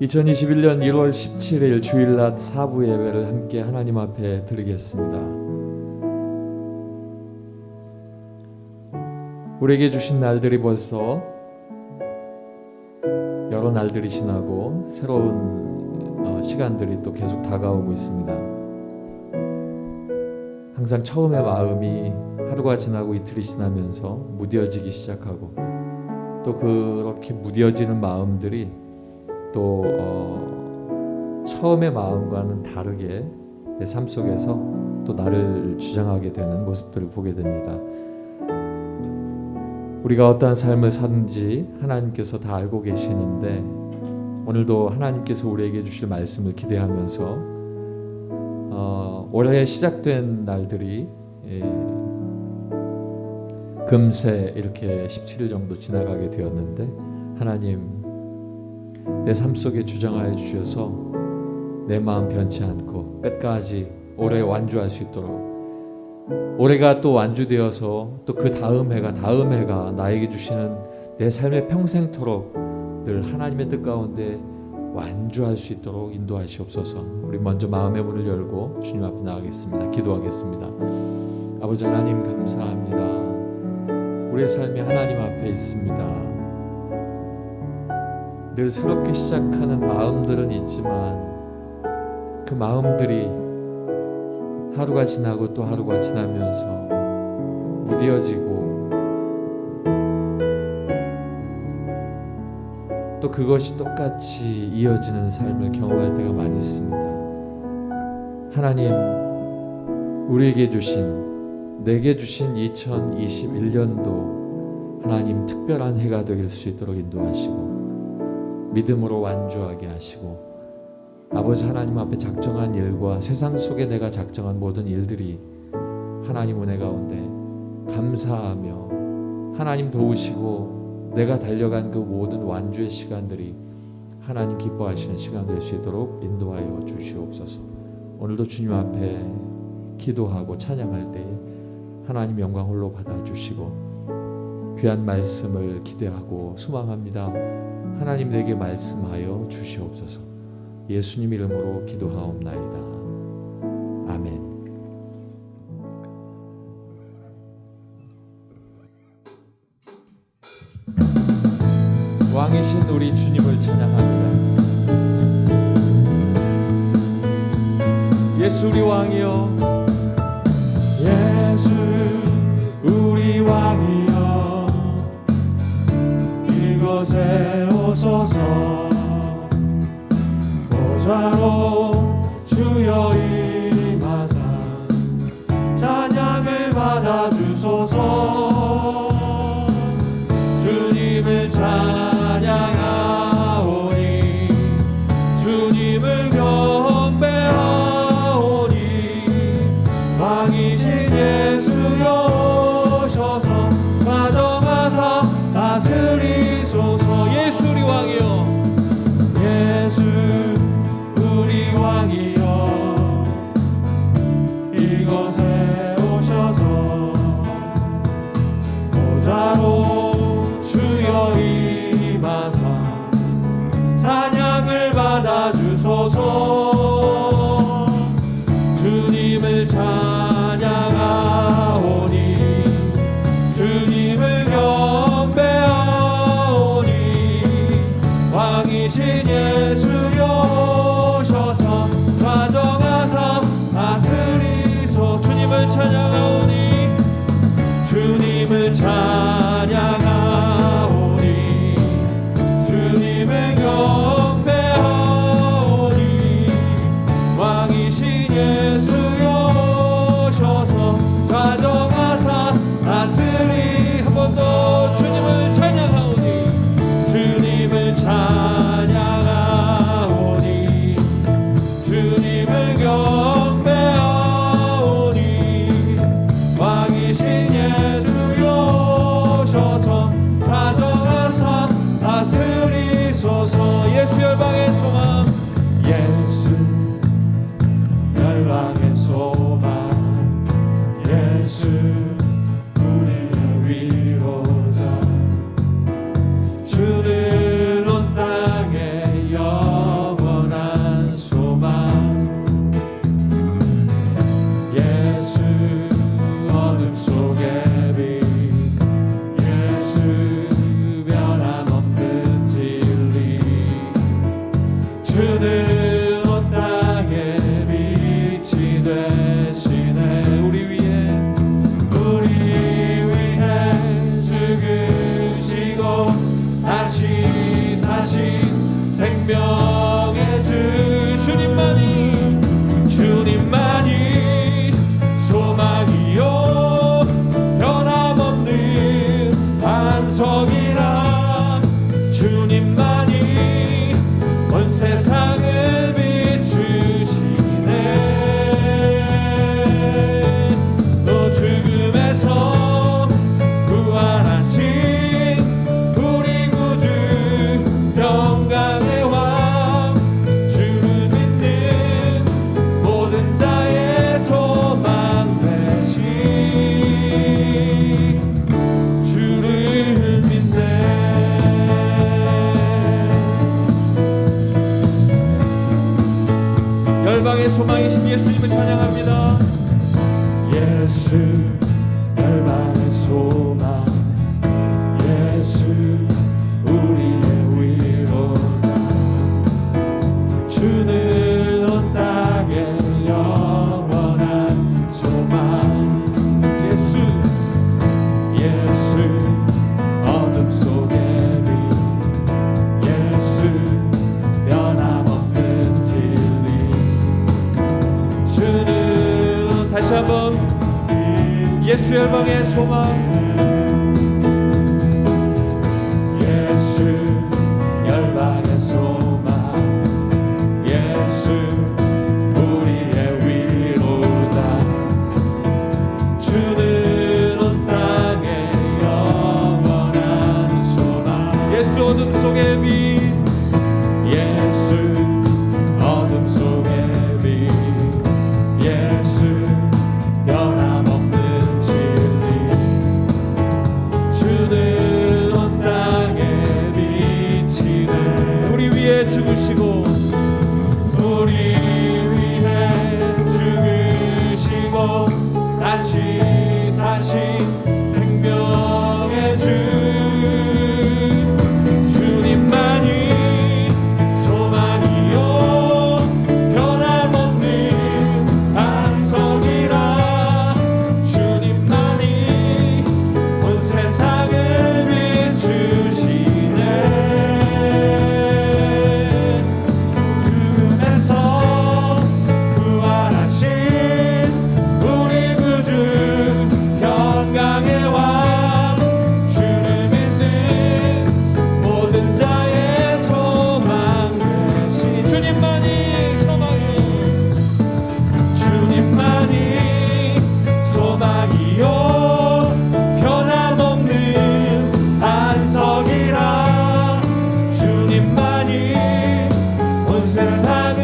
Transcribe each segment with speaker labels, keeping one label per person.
Speaker 1: 2021년 1월 17일 주일낮 사부 예배를 함께 하나님 앞에 드리겠습니다. 우리에게 주신 날들이 벌써 여러 날들이 지나고 새로운 시간들이 또 계속 다가오고 있습니다. 항상 처음의 마음이 하루가 지나고 이틀이 지나면서 무뎌지기 시작하고 또 그렇게 무뎌지는 마음들이 또 처음의 마음과는 다르게 내 삶 속에서 또 나를 주장하게 되는 모습들을 보게 됩니다. 우리가 어떠한 삶을 사는지 하나님께서 다 알고 계시는데 오늘도 하나님께서 우리에게 주실 말씀을 기대하면서 올해 시작된 날들이 금세 이렇게 17일 정도 지나가게 되었는데 하나님 내 삶 속에 주장하여 주셔서 내 마음 변치 않고 끝까지 올해 완주할 수 있도록 올해가 또 완주되어서 또 그 다음 해가 나에게 주시는 내 삶의 평생토록 늘 하나님의 뜻 가운데 완주할 수 있도록 인도하시옵소서. 우리 먼저 마음의 문을 열고 주님 앞에 나가겠습니다. 기도하겠습니다. 아버지 하나님 감사합니다. 우리의 삶이 하나님 앞에 있습니다. 늘 새롭게 시작하는 마음들은 있지만 그 마음들이 하루가 지나고 또 하루가 지나면서 무뎌지고 또 그것이 똑같이 이어지는 삶을 경험할 때가 많이 있습니다. 하나님, 우리에게 주신 내게 주신 2021년도 하나님 특별한 해가 되길 수 있도록 인도하시고 믿음으로 완주하게 하시고 아버지 하나님 앞에 작정한 일과 세상 속에 내가 작정한 모든 일들이 하나님 은혜 가운데 감사하며 하나님 도우시고 내가 달려간 그 모든 완주의 시간들이 하나님 기뻐하시는 시간 될 수 있도록 인도하여 주시옵소서. 오늘도 주님 앞에 기도하고 찬양할 때에 하나님 영광 홀로 받아주시고 귀한 말씀을 기대하고 소망합니다. 하나님 내게 말씀하여 주시옵소서. 예수님 이름으로 기도하옵나이다. 아멘. 왕이신 우리 주님을 찬양합니다. 예수 우리 왕이여,
Speaker 2: 예수 우리 왕이여, 이곳에 오소서. 보좌로 주여 임하사 찬양을 받아주소서. 주님을 찬양하오니 주님을 경배하오니 왕이신 예수여 오셔서 가정하사 다스리소서. 예수 우리 왕이여, 예수 우리 왕이여, 이곳에 오셔서 보좌로 주여 임하사 찬양을 받아주소서. 주님을 찬양하오니 주님을 경배하오니 왕이신 예수여 오셔서 가정하사 다스리소. 주님을 찬양하오니 주님을 찬양하오니 주님을 경배하오니 반석이라 주님만이 온 세상을 비추시네. 또 죽음에서 부활하신 우리 구주 평강의 왕 주를 믿는 모든 자의 소망 되신 주를 믿네. 열방의 소망이신 예수님을 찬양합니다. 예수 열방의 소망, 예수 우리의 위로자, 주는 온 땅의 영원한 소망. 예수 예수 어둠 속의 빛, 예수 변함없는 진리, 주는 다시 한번 예수 열방의 소망, 예수 열방의 소망, 예수 우리의 위로자, 주는 온 땅의 영원한 소망. 예수 어둠 속의 빛, 예수 어둠 속의 빛, 예수 변함없는 진리, 주는 온 땅에 비치네. 우리 위에 죽으시고 우리 위해 죽으시고 다시 사신 생명의 주, 주님만이 소망이요 변함없는 반석이라 주님만이 온 세상을 비추시네. 죽음에서 부활하신 우리 구주 평강의 왕 주를 믿는 모든 자의 소망 되신 주님만이 소망이요, 주님만이 소망이요 변함없는 반석이라 주님만이 온 세상을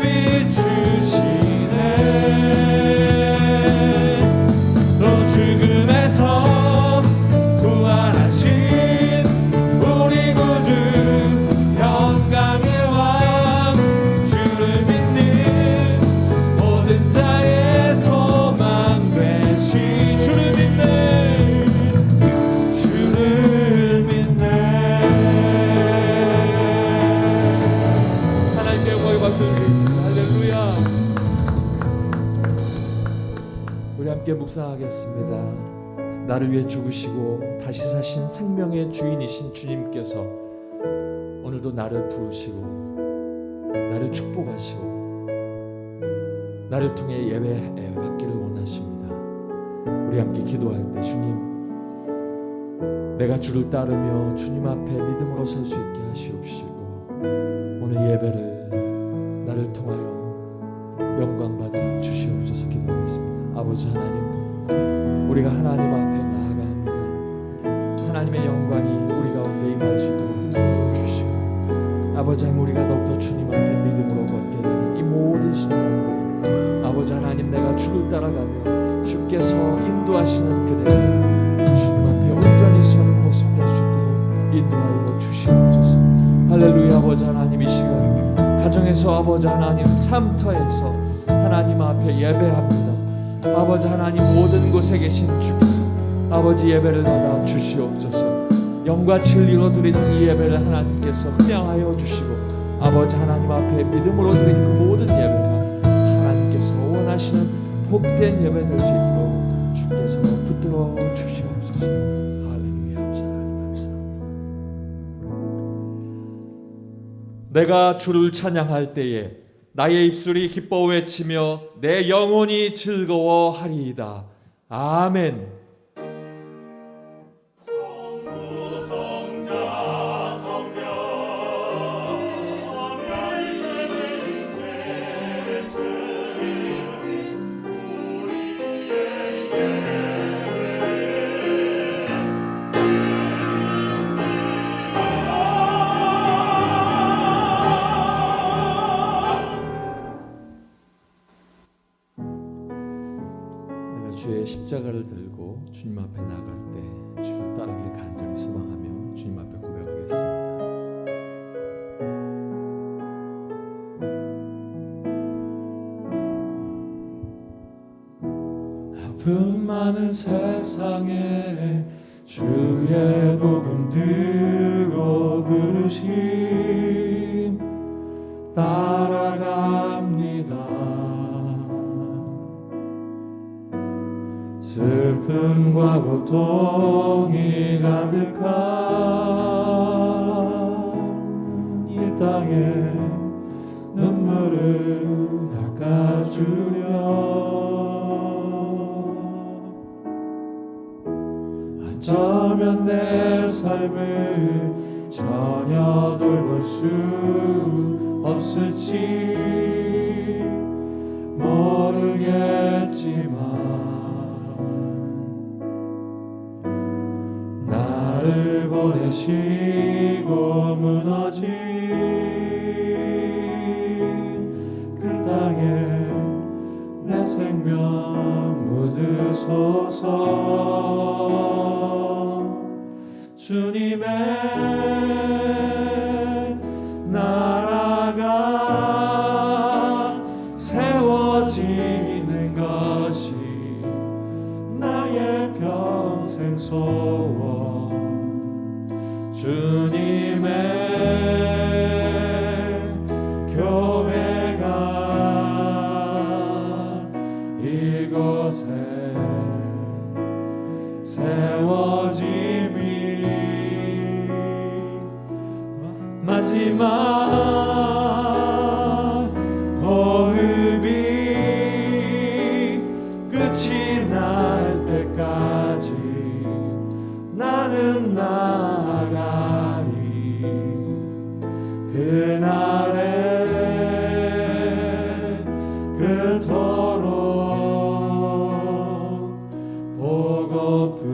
Speaker 2: 비추시네. 또 죽음에서 부활하신 우리 구주 평강의 왕 주를 믿는 모든 자의 소망 되신 주를 믿네. 주를 믿네. 하나님께 영광의 박수를 드리겠습니다. 할렐루야. 우리 함께 묵상하겠습니다. 나를 위해 죽으시고 다시 사신 생명의 주인이신 주님께서 오늘도 나를 부르시고 나를 축복하시고 나를 통해 예배 받기를 원하십니다. 우리 함께 기도할 때 주님, 내가 주를 따르며 주님 앞에 믿음으로 설 수 있게 하시옵시고 오늘 예배를 나를 통하여 영광 받아 주시옵소서 기도하겠습니다. 아버지 하나님, 우리가 하나님 앞에 나아갑니다. 하나님의 영광이 우리 가운데 임할 수 있도록 인도해 주시고 아버지 하나님, 우리가 더욱더 주님 앞에 믿음으로 걷게 되는 이 모든 순간들 아버지 하나님, 내가 주를 따라가며 주께서 인도하시는 그대를 주님 앞에 온전히 서는 모습 될 수 있도록 인도하여 주시옵소서. 할렐루야. 아버지 하나님, 이 시간 가정에서 아버지 하나님, 삶터에서 하나님 앞에 예배합니다. 아버지 하나님, 모든 곳에 계신 주께서 아버지 예배를 받아 주시옵소서. 영과 진리로 드리는 이 예배를 하나님께서 흠양하여 주시고 아버지 하나님 앞에 믿음으로 드리는 그 모든 예배가 하나님께서 원하시는 복된 예배 될 수 있도록 주께서 붙들어 주시옵소서. 할렐루야. 감사합니다. 내가 주를 찬양할 때에 나의 입술이 기뻐 외치며 내 영혼이 즐거워하리이다. 아멘.
Speaker 3: 성부 성자
Speaker 2: 십자가를 들고 주님 앞에 나갈 때 주를 따르길 간절히 소망하며 주님 앞에 고백하겠습니다. 아픔 많은 세상에 주의 복음 들고 부르심 따라갑니다. 슬픔과 고통이 가득한 이 땅에 눈물을 닦아주려 어쩌면 내 삶을 전혀 돌볼 수 없을지 모르겠지만 나를 보내시고 무너진 그 땅에 내 생명 묻으소서. 주님의 나라가 세워지는 것이 나의 평생 소원. 주님의 교회가 이곳에 세워짐이 마지막 호흡이 끝이 날 때까지 나는 나아가리. 그날에 그토록 보고픈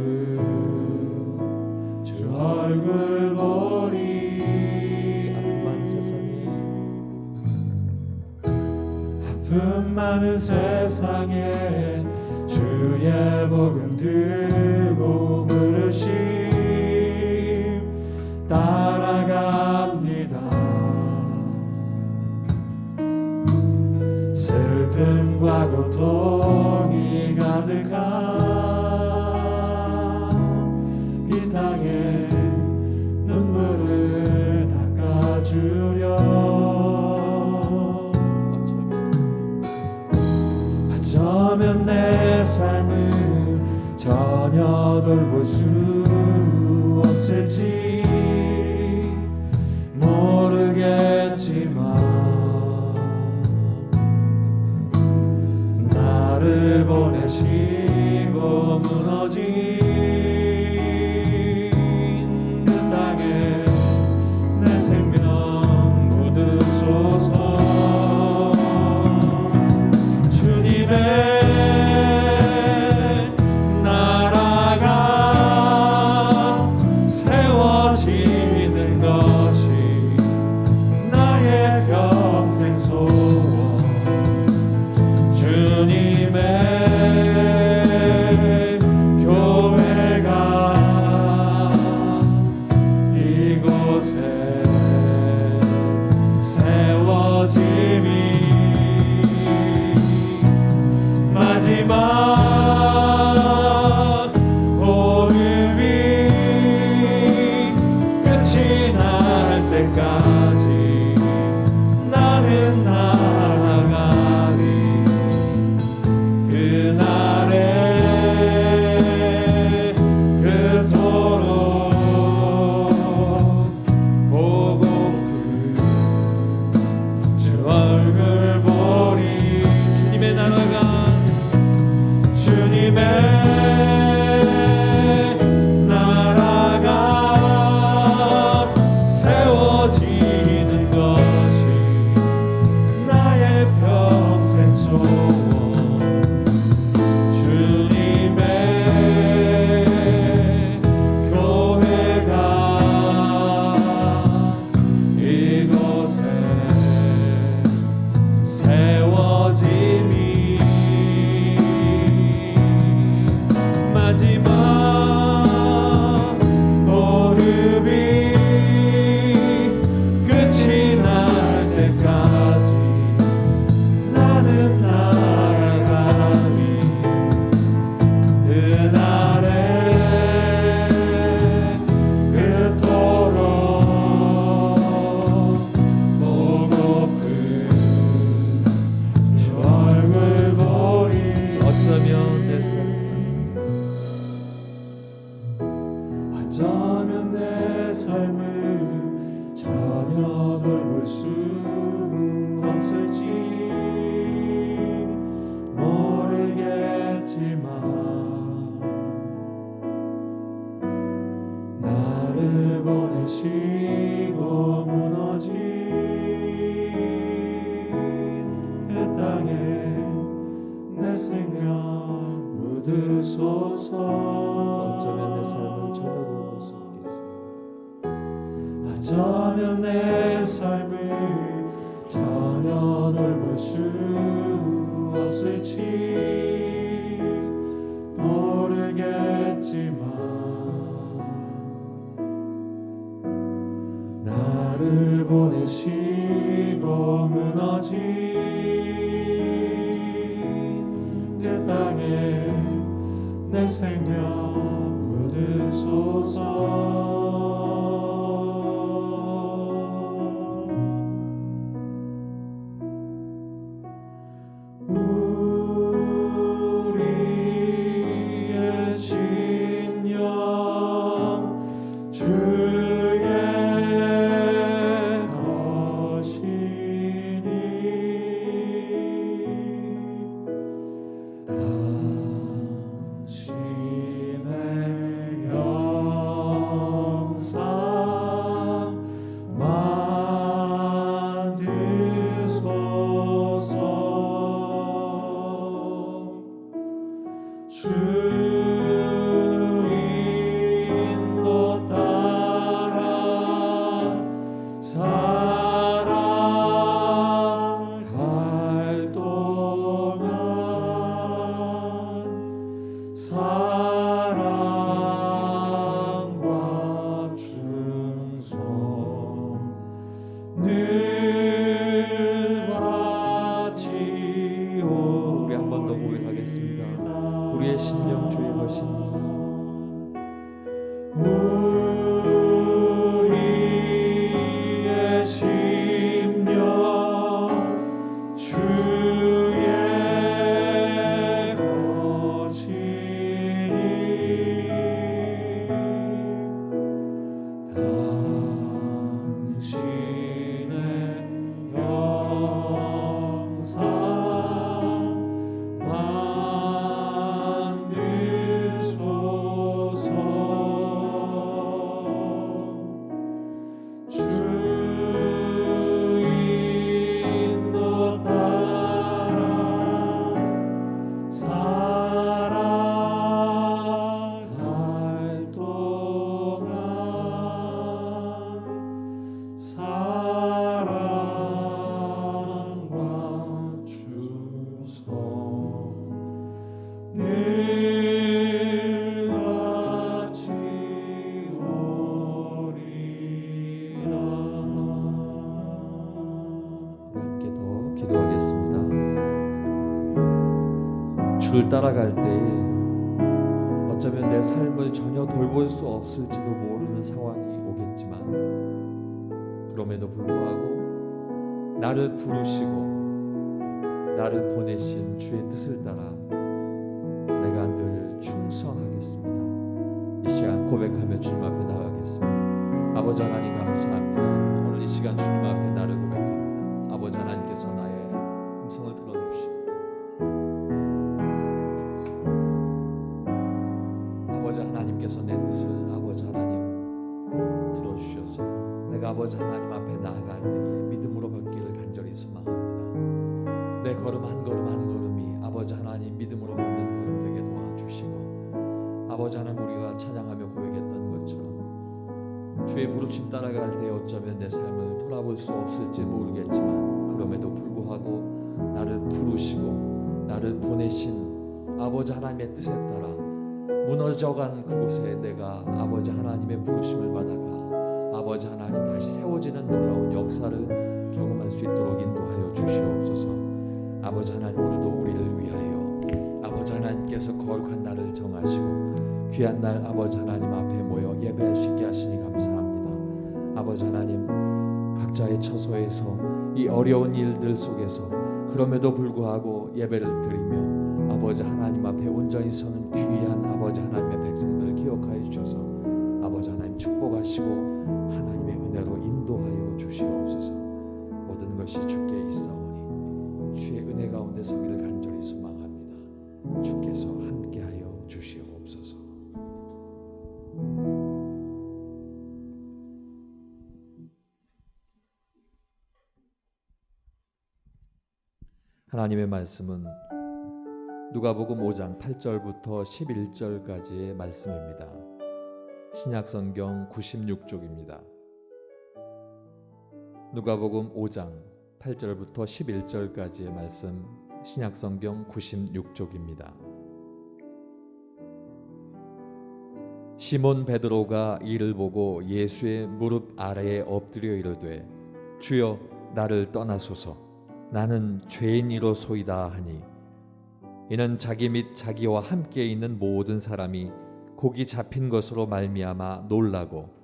Speaker 2: 주 얼굴 보리. 아픔 많은 세상에 주의 복음 들고 부르심 따라갑니다. 슬픔과 고통이 가득한 이 땅에 눈물을 닦아주려 어쩌면 내 삶을 전혀 돌볼 수 없을지 모르겠지만 나를 보내시고 무너진 그 땅에 내 생명 묻으소서. 나라가 세워지는 것이 나의 평생 소원. 주님의 교회가 이곳에 세워짐이 마지막 호흡이 끝이 날 때까지 나는 나아가리. 그날에 그토록 삶을 전혀 돌볼 수 없을지 모르겠지만 나를 보내시고 무너진 그 땅에 내 생명 묻으소서. 어쩌면 내 삶을 전혀 돌볼 수 없겠습니다. 어쩌면 내 삶을 전혀 돌볼 수 없을지 모르겠지만 나를 보내시고 무너진 그 땅에 내 생명 묻으소서. 우리의 심령 주의 것이니 당신의 영상 만드소서. 주 인도 따라 살아갈 동안 사랑과 충성 늘 바치오. 우리 한 번 더 고백하겠습니다. 우리의 심령 주의 것이니 우리의 심령 주의 것이니 당신의 영상 만드소서. 주 인도 따라 살아갈 동안 사랑과 충성 늘 바치오리라. 함께 더 기도하겠습니다. 주를 따라갈 때에 어쩌면 내 삶을 전혀 돌볼 수 없을지도 모르는 상황이 오겠지만 그럼에도 불구하고 나를 부르시고 나를 보내신 주의 뜻을 따라 내가 늘 충성하겠습니다. 이 시간 고백하며 주님 앞에 나가겠습니다. 아버지 하나님 감사합니다. 오늘 이 시간 주님 앞에 나를 고백합니다. 아버지 하나님께서 나의 음성을 들어주시고 아버지 하나님께서 내 뜻을 아버지 하나님 들어주셔서 내가 아버지 하나님 앞에 나아갈 때에 믿음으로 걷기를 간절히 소망합니다. 내 걸음 한 걸음 한 걸음이 아버지 하나님 믿음으로 걷는 걸음 되게 도와주시고 아버지 하나님 우리가 찬양하며 고백했던 것처럼 주의 부르심 따라갈 때 어쩌면 내 삶을 돌아볼 수 없을지 모르겠지만 그럼에도 불구하고 나를 부르시고 나를 보내신 아버지 하나님의 뜻에 따라 무너져간 그곳에 내가 아버지 하나님의 부르심을 받아가 아버지 하나님 다시 세워지는 놀라운 역사를 경험할 수 있도록 인도하여 주시옵소서. 아버지 하나님 오늘도 우리를 위하여 아버지 하나님께서 거룩한 날을 정하시고 귀한 날 아버지 하나님 앞에 모여 예배할 수 있게 하시니 감사합니다. 아버지 하나님 각자의 처소에서 이 어려운 일들 속에서 그럼에도 불구하고 예배를 드리며 아버지 하나님 앞에 온전히 서는 귀한 아버지 하나님의 백성들을 기억하여 주셔서 아버지 하나님 축복하시고 하나님의 말씀은 누가복음 5장 8절부터 11절까지의 말씀입니다. 신약성경 96쪽입니다. 누가복음 5장 8절부터 11절까지의 말씀, 신약성경 96쪽입니다. 시몬 베드로가 이를 보고 예수의 무릎 아래에 엎드려 이르되 주여 나를 떠나소서 나는 죄인이로소이다 하니 이는 자기 및 자기와 함께 있는 모든 사람이 곡이 잡힌 것으로 말미암아 놀라고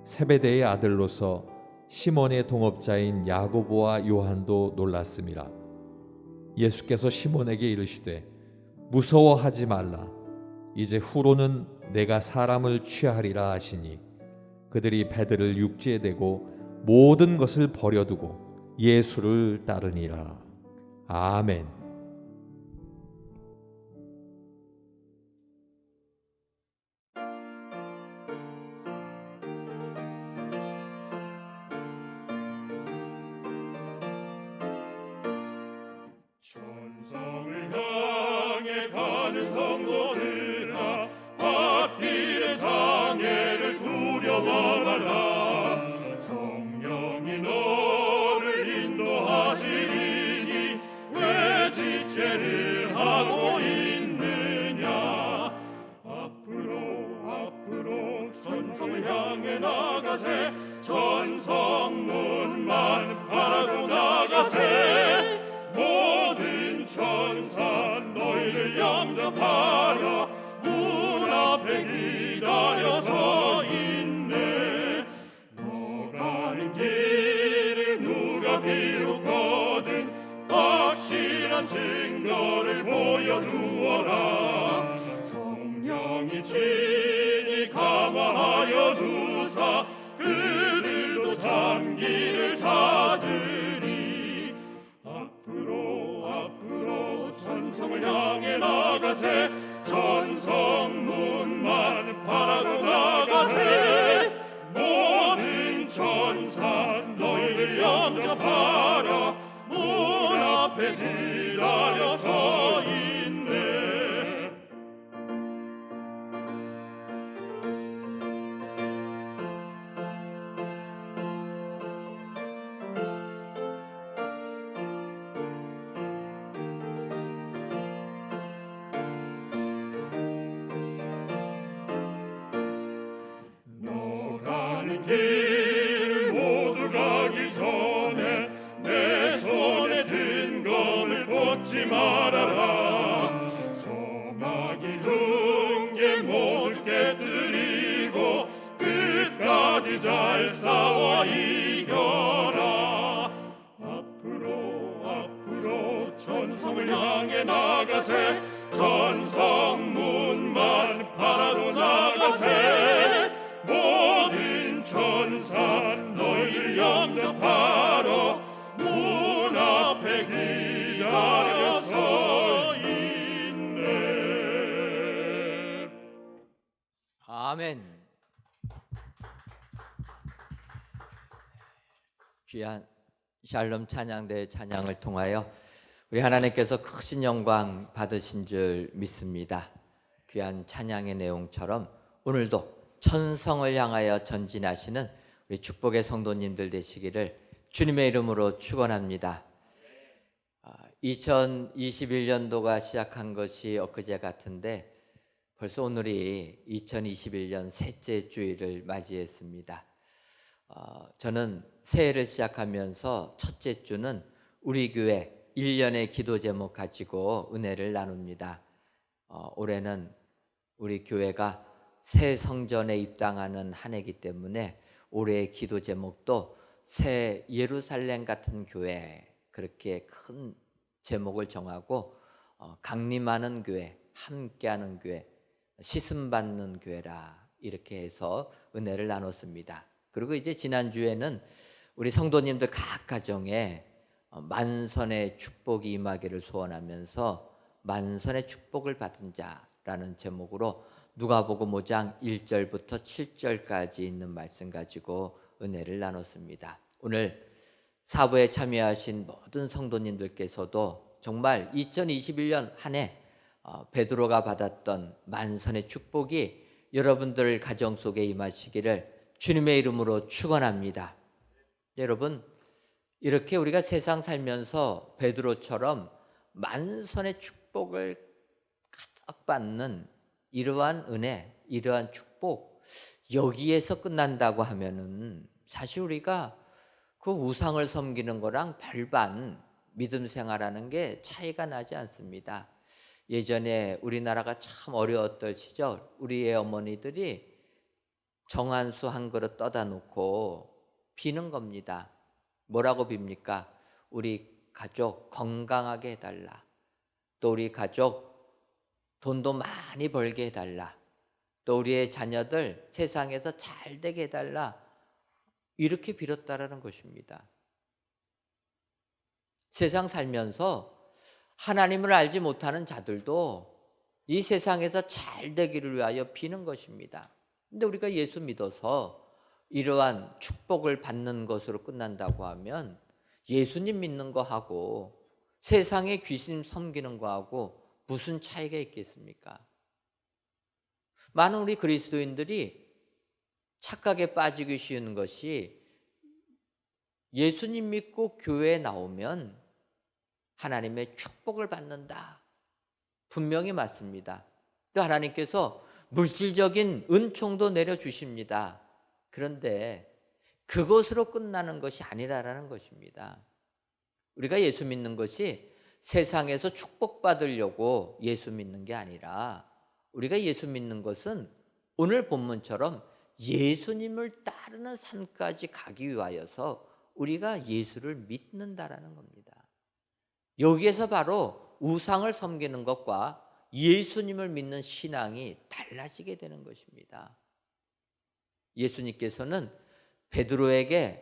Speaker 2: 세베대의 아들로서 시몬의 동업자인 야고보와 요한도 놀랐음이라. 예수께서 시몬에게 이르시되 무서워하지 말라 이제 후로는 내가 사람을 취하리라 하시니 그들이 배들을 육지에 대고 모든 것을 버려두고 예수를 따르니라. 아멘.
Speaker 3: 천성을 향해 가는 성도들아 앞길의 장애를 두려워 말라. 성령이 너를 인도하시리니 왜 지체를 하고 있느냐. 앞으로 천성을 향해 나가세. 천성문만 바라고 나가세. 모든 천사 너희를 영접하려 문 앞에 기다려 서 있네. 너 가는 길을 누가 비웃거든 확실한 증거를 보여주어라. 성령이 친히 감화하여 주사 그들도 참기를 찾으리. 앞으로 천성을 향해 나가세. 천성문만 바라고 나가세. 모든 천사 너희를 영접하려 문 앞에 기다려 서 있네. 길을 모두 가기 전에 내 손에 든 검을 꽂지 말아라. 소망이 흉계 모두 깨뜨리고 끝까지 잘 싸워 이겨라. 앞으로 천성을 향해 나가세. 천성문만 바라고 나가세. 모든 천사 너희를 영접하러 문 앞에 기다려 서 있네.
Speaker 4: 아멘. 귀한 샬롬 찬양대 찬양을 통하여 우리 하나님께서 크신 영광 받으신 줄 믿습니다. 귀한 찬양의 내용처럼 오늘도 천성을 향하여 전진하시는 우리 축복의 성도님들 되시기를 주님의 이름으로 축원합니다. 2021년도가 시작한 것이 엊그제 같은데 벌써 오늘이 2021년 셋째 주일을 맞이했습니다. 저는 새해를 시작하면서 첫째 주는 우리 교회 1년의 기도 제목 가지고 은혜를 나눕니다. 올해는 우리 교회가 새 성전에 입당하는 한 해이기 때문에 올해의 기도 제목도 새 예루살렘 같은 교회, 그렇게 큰 제목을 정하고 강림하는 교회, 함께하는 교회, 씻음받는 교회라 이렇게 해서 은혜를 나눴습니다. 그리고 이제 지난주에는 우리 성도님들 각 가정에 만선의 축복이 임하기를 소원하면서 만선의 축복을 받은 자라는 제목으로 누가복음 5장 1절부터 7절까지 있는 말씀 가지고 은혜를 나눴습니다. 오늘 사부에 참여하신 모든 성도님들께서도 정말 2021년 한 해 베드로가 받았던 만선의 축복이 여러분들 가정 속에 임하시기를 주님의 이름으로 축원합니다. 여러분, 이렇게 우리가 세상 살면서 베드로처럼 만선의 축복을 가득 받는 이러한 은혜, 이러한 축복, 여기에서 끝난다고 하면은 사실 우리가 그 우상을 섬기는 거랑 별반 믿음 생활하는 게 차이가 나지 않습니다. 예전에 우리나라가 참 어려웠던 시절 우리의 어머니들이 정한수 한 그릇 떠다 놓고 비는 겁니다. 뭐라고 빕니까? 우리 가족 건강하게 해달라. 또 우리 가족 돈도 많이 벌게 해달라. 또 우리의 자녀들 세상에서 잘 되게 해달라. 이렇게 빌었다라는 것입니다. 세상 살면서 하나님을 알지 못하는 자들도 이 세상에서 잘 되기를 위하여 비는 것입니다. 근데 우리가 예수 믿어서 이러한 축복을 받는 것으로 끝난다고 하면 예수님 믿는 거하고 세상의 귀신 섬기는 거하고 무슨 차이가 있겠습니까? 많은 우리 그리스도인들이 착각에 빠지기 쉬운 것이 예수님 믿고 교회에 나오면 하나님의 축복을 받는다. 분명히 맞습니다. 또 하나님께서 물질적인 은총도 내려주십니다. 그런데 그것으로 끝나는 것이 아니라는 것입니다. 우리가 예수 믿는 것이 세상에서 축복받으려고 예수 믿는 게 아니라 우리가 예수 믿는 것은 오늘 본문처럼 예수님을 따르는 삶까지 가기 위하여서 우리가 예수를 믿는다라는 겁니다. 여기에서 바로 우상을 섬기는 것과 예수님을 믿는 신앙이 달라지게 되는 것입니다. 예수님께서는 베드로에게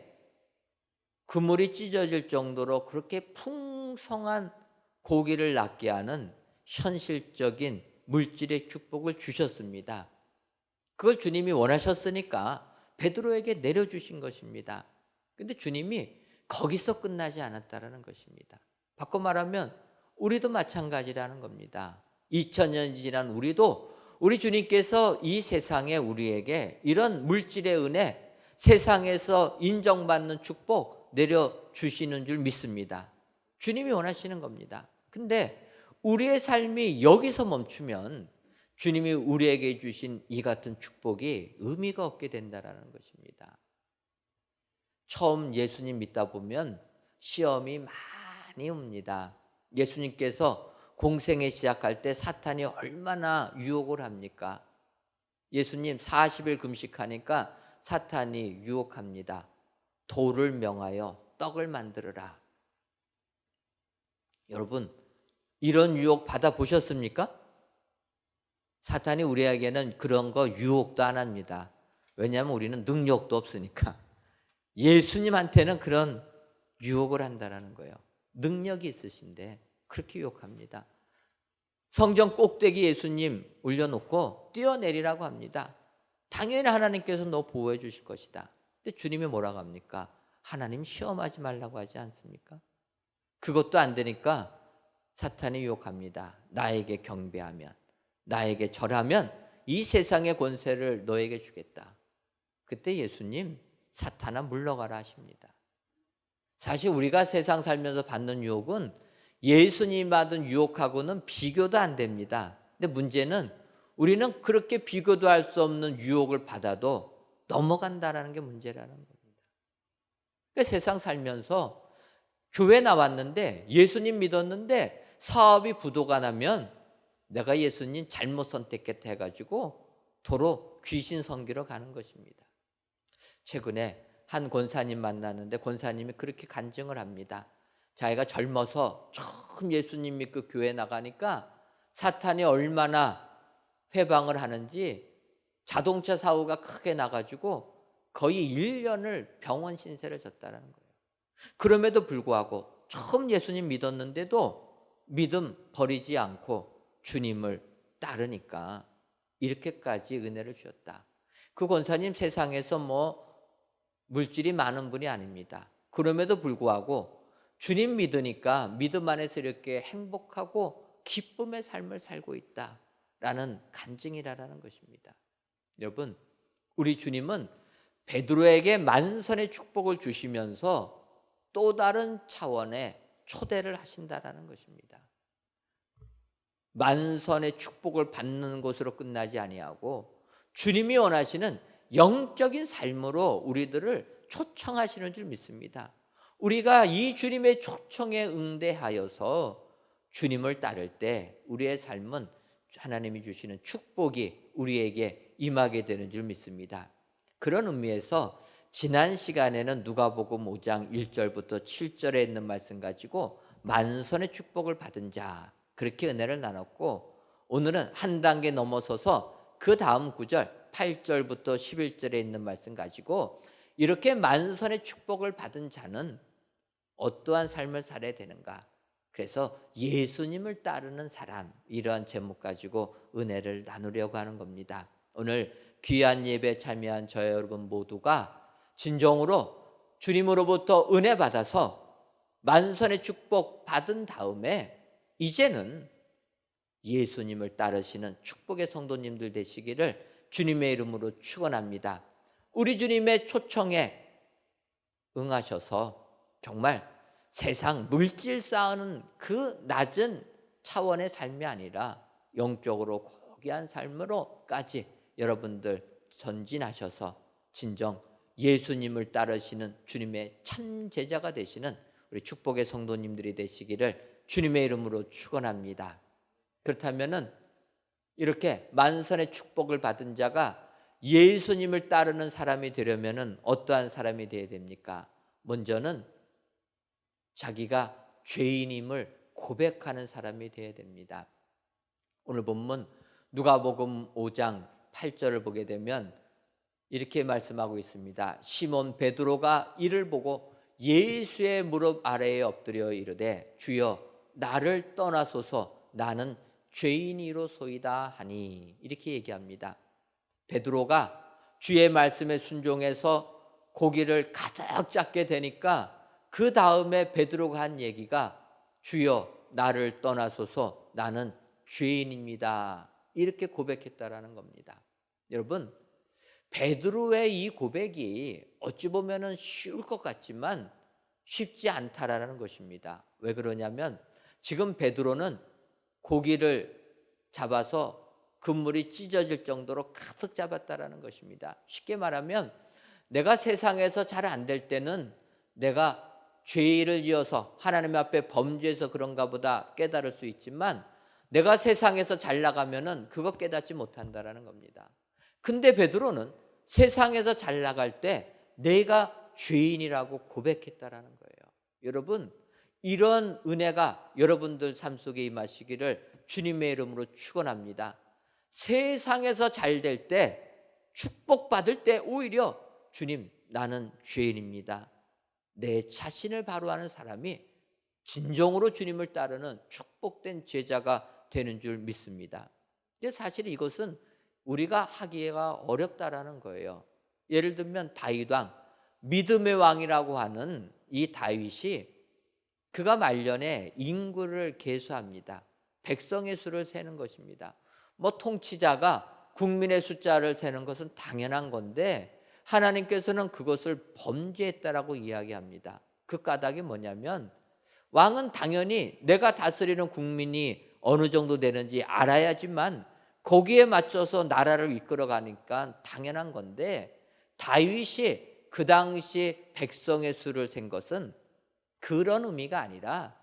Speaker 4: 그물이 찢어질 정도로 그렇게 풍성한 고기를 낳게 하는 현실적인 물질의 축복을 주셨습니다. 그걸 주님이 원하셨으니까 베드로에게 내려주신 것입니다. 그런데 주님이 거기서 끝나지 않았다는 것입니다. 바꿔 말하면 우리도 마찬가지라는 겁니다. 2000년이 지난 우리도 우리 주님께서 이 세상에 우리에게 이런 물질의 은혜, 세상에서 인정받는 축복 내려주시는 줄 믿습니다. 주님이 원하시는 겁니다. 근데 우리의 삶이 여기서 멈추면 주님이 우리에게 주신 이 같은 축복이 의미가 없게 된다는 것입니다. 처음 예수님 믿다 보면 시험이 많이 옵니다. 예수님께서 공생애 시작할 때 사탄이 얼마나 유혹을 합니까? 예수님 40일 금식하니까 사탄이 유혹합니다. 돌을 명하여 떡을 만들어라. 여러분, 이런 유혹 받아보셨습니까? 사탄이 우리에게는 그런 거 유혹도 안 합니다. 왜냐하면 우리는 능력도 없으니까. 예수님한테는 그런 유혹을 한다는 거예요. 능력이 있으신데 그렇게 유혹합니다. 성전 꼭대기 예수님 올려놓고 뛰어내리라고 합니다. 당연히 하나님께서 너 보호해 주실 것이다. 근데 주님이 뭐라고 합니까? 하나님 시험하지 말라고 하지 않습니까? 그것도 안 되니까 사탄이 유혹합니다. 나에게 경배하면, 나에게 절하면 이 세상의 권세를 너에게 주겠다. 그때 예수님 사탄아 물러가라 하십니다. 사실 우리가 세상 살면서 받는 유혹은 예수님 받은 유혹하고는 비교도 안 됩니다. 근데 문제는 우리는 그렇게 비교도 할 수 없는 유혹을 받아도 넘어간다는 게 문제라는 겁니다. 그러니까 세상 살면서 교회 나왔는데 예수님 믿었는데 사업이 부도가 나면 내가 예수님 잘못 선택했다 해가지고 도로 귀신 섬기러 가는 것입니다. 최근에 한 권사님 만나는데 권사님이 그렇게 간증을 합니다. 자기가 젊어서 처음 예수님 믿고 교회 나가니까 사탄이 얼마나 회방을 하는지 자동차 사고가 크게 나가지고 거의 1년을 병원 신세를 졌다는 거예요. 그럼에도 불구하고 처음 예수님 믿었는데도 믿음 버리지 않고 주님을 따르니까 이렇게까지 은혜를 주셨다. 그 권사님 세상에서 물질이 많은 분이 아닙니다. 그럼에도 불구하고 주님 믿으니까 믿음 안에서 이렇게 행복하고 기쁨의 삶을 살고 있다라는 간증이라는 것입니다. 여러분, 우리 주님은 베드로에게 만선의 축복을 주시면서 또 다른 차원의 초대를 하신다라는 것입니다. 만선의 축복을 받는 것으로 끝나지 아니하고 주님이 원하시는 영적인 삶으로 우리들을 초청하시는 줄 믿습니다. 우리가 이 주님의 초청에 응대하여서 주님을 따를 때 우리의 삶은 하나님이 주시는 축복이 우리에게 임하게 되는 줄 믿습니다. 그런 의미에서 지난 시간에는 누가복음 5장 1절부터 7절에 있는 말씀 가지고 만선의 축복을 받은 자, 그렇게 은혜를 나눴고, 오늘은 한 단계 넘어서서 그 다음 구절 8절부터 11절에 있는 말씀 가지고 이렇게 만선의 축복을 받은 자는 어떠한 삶을 살아야 되는가, 그래서 예수님을 따르는 사람, 이러한 제목 가지고 은혜를 나누려고 하는 겁니다. 오늘 귀한 예배에 참여한 저 여러분 모두가 진정으로 주님으로부터 은혜 받아서 만선의 축복 받은 다음에 이제는 예수님을 따르시는 축복의 성도님들 되시기를 주님의 이름으로 축원합니다. 우리 주님의 초청에 응하셔서 정말 세상 물질 쌓는 그 낮은 차원의 삶이 아니라 영적으로 고귀한 삶으로까지 여러분들 전진하셔서 진정 예수님을 따르시는 주님의 참 제자가 되시는 우리 축복의 성도님들이 되시기를 주님의 이름으로 축원합니다. 그렇다면은 이렇게 만선의 축복을 받은 자가 예수님을 따르는 사람이 되려면은 어떠한 사람이 되어야 됩니까? 먼저는 자기가 죄인임을 고백하는 사람이 되어야 됩니다. 오늘 본문 누가복음 5장 8절을 보게 되면 이렇게 말씀하고 있습니다. 시몬 베드로가 이를 보고 예수의 무릎 아래에 엎드려 이르되 주여 나를 떠나소서 나는 죄인이로소이다 하니, 이렇게 얘기합니다. 베드로가 주의 말씀에 순종해서 고기를 가득 잡게 되니까 그 다음에 베드로가 한 얘기가 주여 나를 떠나소서 나는 죄인입니다, 이렇게 고백했다라는 겁니다. 여러분, 베드로의 이 고백이 어찌 보면 쉬울 것 같지만 쉽지 않다라는 것입니다. 왜 그러냐면 지금 베드로는 고기를 잡아서 그물이 찢어질 정도로 가득 잡았다라는 것입니다. 쉽게 말하면 내가 세상에서 잘 안 될 때는 내가 죄를 지어서 하나님 앞에 범죄해서 그런가 보다 깨달을 수 있지만 내가 세상에서 잘 나가면은 그거 깨닫지 못한다라는 겁니다. 근데 베드로는 세상에서 잘 나갈 때 내가 죄인이라고 고백했다라는 거예요. 여러분, 이런 은혜가 여러분들 삶 속에 임하시기를 주님의 이름으로 축원합니다. 세상에서 잘 될 때, 축복받을 때 오히려 주님 나는 죄인입니다, 내 자신을 바로 하는 사람이 진정으로 주님을 따르는 축복된 제자가 되는 줄 믿습니다. 근데 사실 이것은 우리가 하기가 어렵다라는 거예요. 예를 들면 다윗 왕, 믿음의 왕이라고 하는 이 다윗이 그가 말년에 인구를 계수합니다. 백성의 수를 세는 것입니다. 통치자가 국민의 숫자를 세는 것은 당연한 건데 하나님께서는 그것을 범죄했다라고 이야기합니다. 그 까닭이 뭐냐면 왕은 당연히 내가 다스리는 국민이 어느 정도 되는지 알아야지만 거기에 맞춰서 나라를 이끌어가니까 당연한 건데, 다윗이 그 당시 백성의 수를 센 것은 그런 의미가 아니라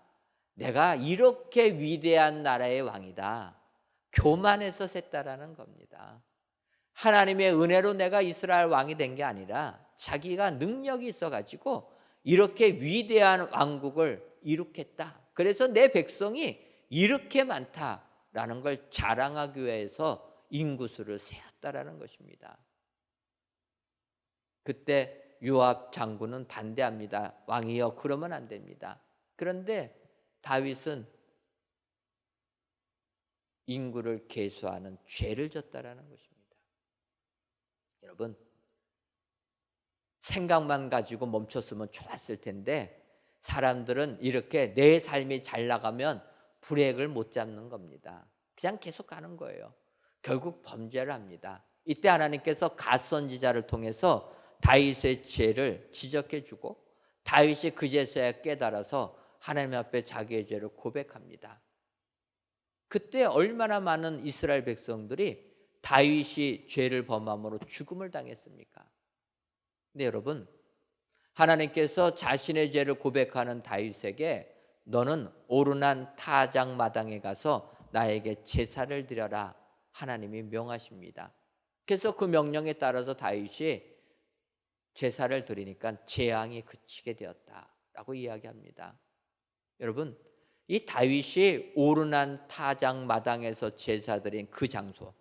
Speaker 4: 내가 이렇게 위대한 나라의 왕이다, 교만해서 셌다라는 겁니다. 하나님의 은혜로 내가 이스라엘 왕이 된 게 아니라 자기가 능력이 있어가지고 이렇게 위대한 왕국을 이룩했다, 그래서 내 백성이 이렇게 많다라는 걸 자랑하기 위해서 인구수를 세었다라는 것입니다. 그때 요압 장군은 반대합니다. 왕이여 그러면 안 됩니다. 그런데 다윗은 인구를 계수하는 죄를 졌다라는 것입니다. 여러분, 생각만 가지고 멈췄으면 좋았을 텐데 사람들은 이렇게 내 삶이 잘 나가면 브레이크를 못 잡는 겁니다. 그냥 계속 가는 거예요. 결국 범죄를 합니다. 이때 하나님께서 갓 선지자를 통해서 다윗의 죄를 지적해 주고 다윗이 그제서야 깨달아서 하나님 앞에 자기의 죄를 고백합니다. 그때 얼마나 많은 이스라엘 백성들이 다윗이 죄를 범함으로 죽음을 당했습니까? 근데 여러분, 하나님께서 자신의 죄를 고백하는 다윗에게 너는 오르난 타작 마당에 가서 나에게 제사를 드려라 하나님이 명하십니다. 그래서 그 명령에 따라서 다윗이 제사를 드리니까 재앙이 그치게 되었다라고 이야기합니다. 여러분, 이 다윗이 오르난 타작 마당에서 제사 드린 그 장소,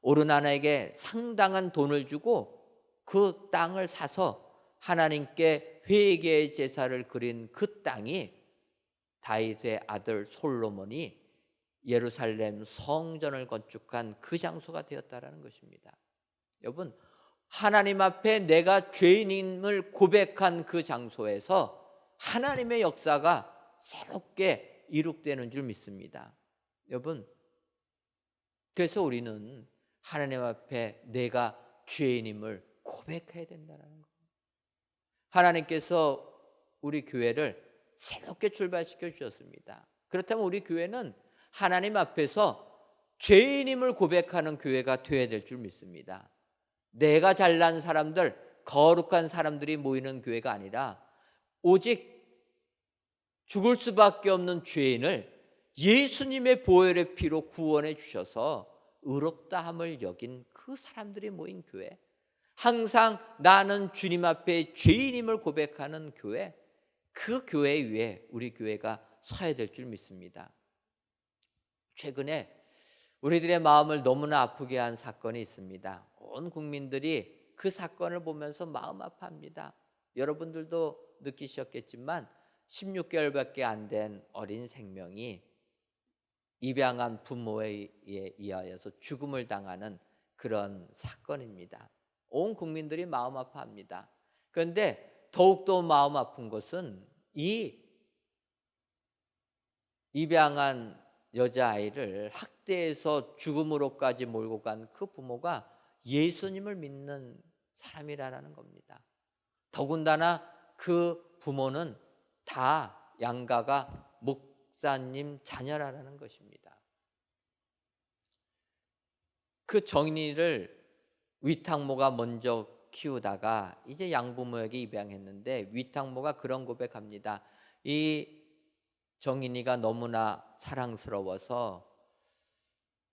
Speaker 4: 오르난에게 상당한 돈을 주고 그 땅을 사서 하나님께 회개의 제사를 드린 그 땅이 다윗의 아들 솔로몬이 예루살렘 성전을 건축한 그 장소가 되었다라는 것입니다. 여러분, 하나님 앞에 내가 죄인임을 고백한 그 장소에서 하나님의 역사가 새롭게 이룩되는 줄 믿습니다. 여러분, 그래서 우리는 하나님 앞에 내가 죄인임을 고백해야 된다는 거예요. 하나님께서 우리 교회를 새롭게 출발시켜 주셨습니다. 그렇다면 우리 교회는 하나님 앞에서 죄인임을 고백하는 교회가 되어야 될 줄 믿습니다. 내가 잘난 사람들, 거룩한 사람들이 모이는 교회가 아니라 오직 죽을 수밖에 없는 죄인을 예수님의 보혈의 피로 구원해 주셔서 의롭다함을 여긴 그 사람들이 모인 교회, 항상 나는 주님 앞에 죄인임을 고백하는 교회, 그 교회 위에 우리 교회가 서야 될 줄 믿습니다. 최근에 우리들의 마음을 너무나 아프게 한 사건이 있습니다. 온 국민들이 그 사건을 보면서 마음 아파합니다. 여러분들도 느끼셨겠지만 16개월밖에 안 된 어린 생명이 입양한 부모에 의하여서 죽음을 당하는 그런 사건입니다. 온 국민들이 마음 아파합니다. 그런데 더욱더 마음 아픈 것은 이 입양한 여자아이를 학대해서 죽음으로까지 몰고 간 그 부모가 예수님을 믿는 사람이라는 겁니다. 더군다나 그 부모는 다 양가가 목사님 자녀라는 것입니다. 그 정인이를 위탁모가 먼저 키우다가 이제 양부모에게 입양했는데 위탁모가 그런 고백합니다. 이 정인이가 너무나 사랑스러워서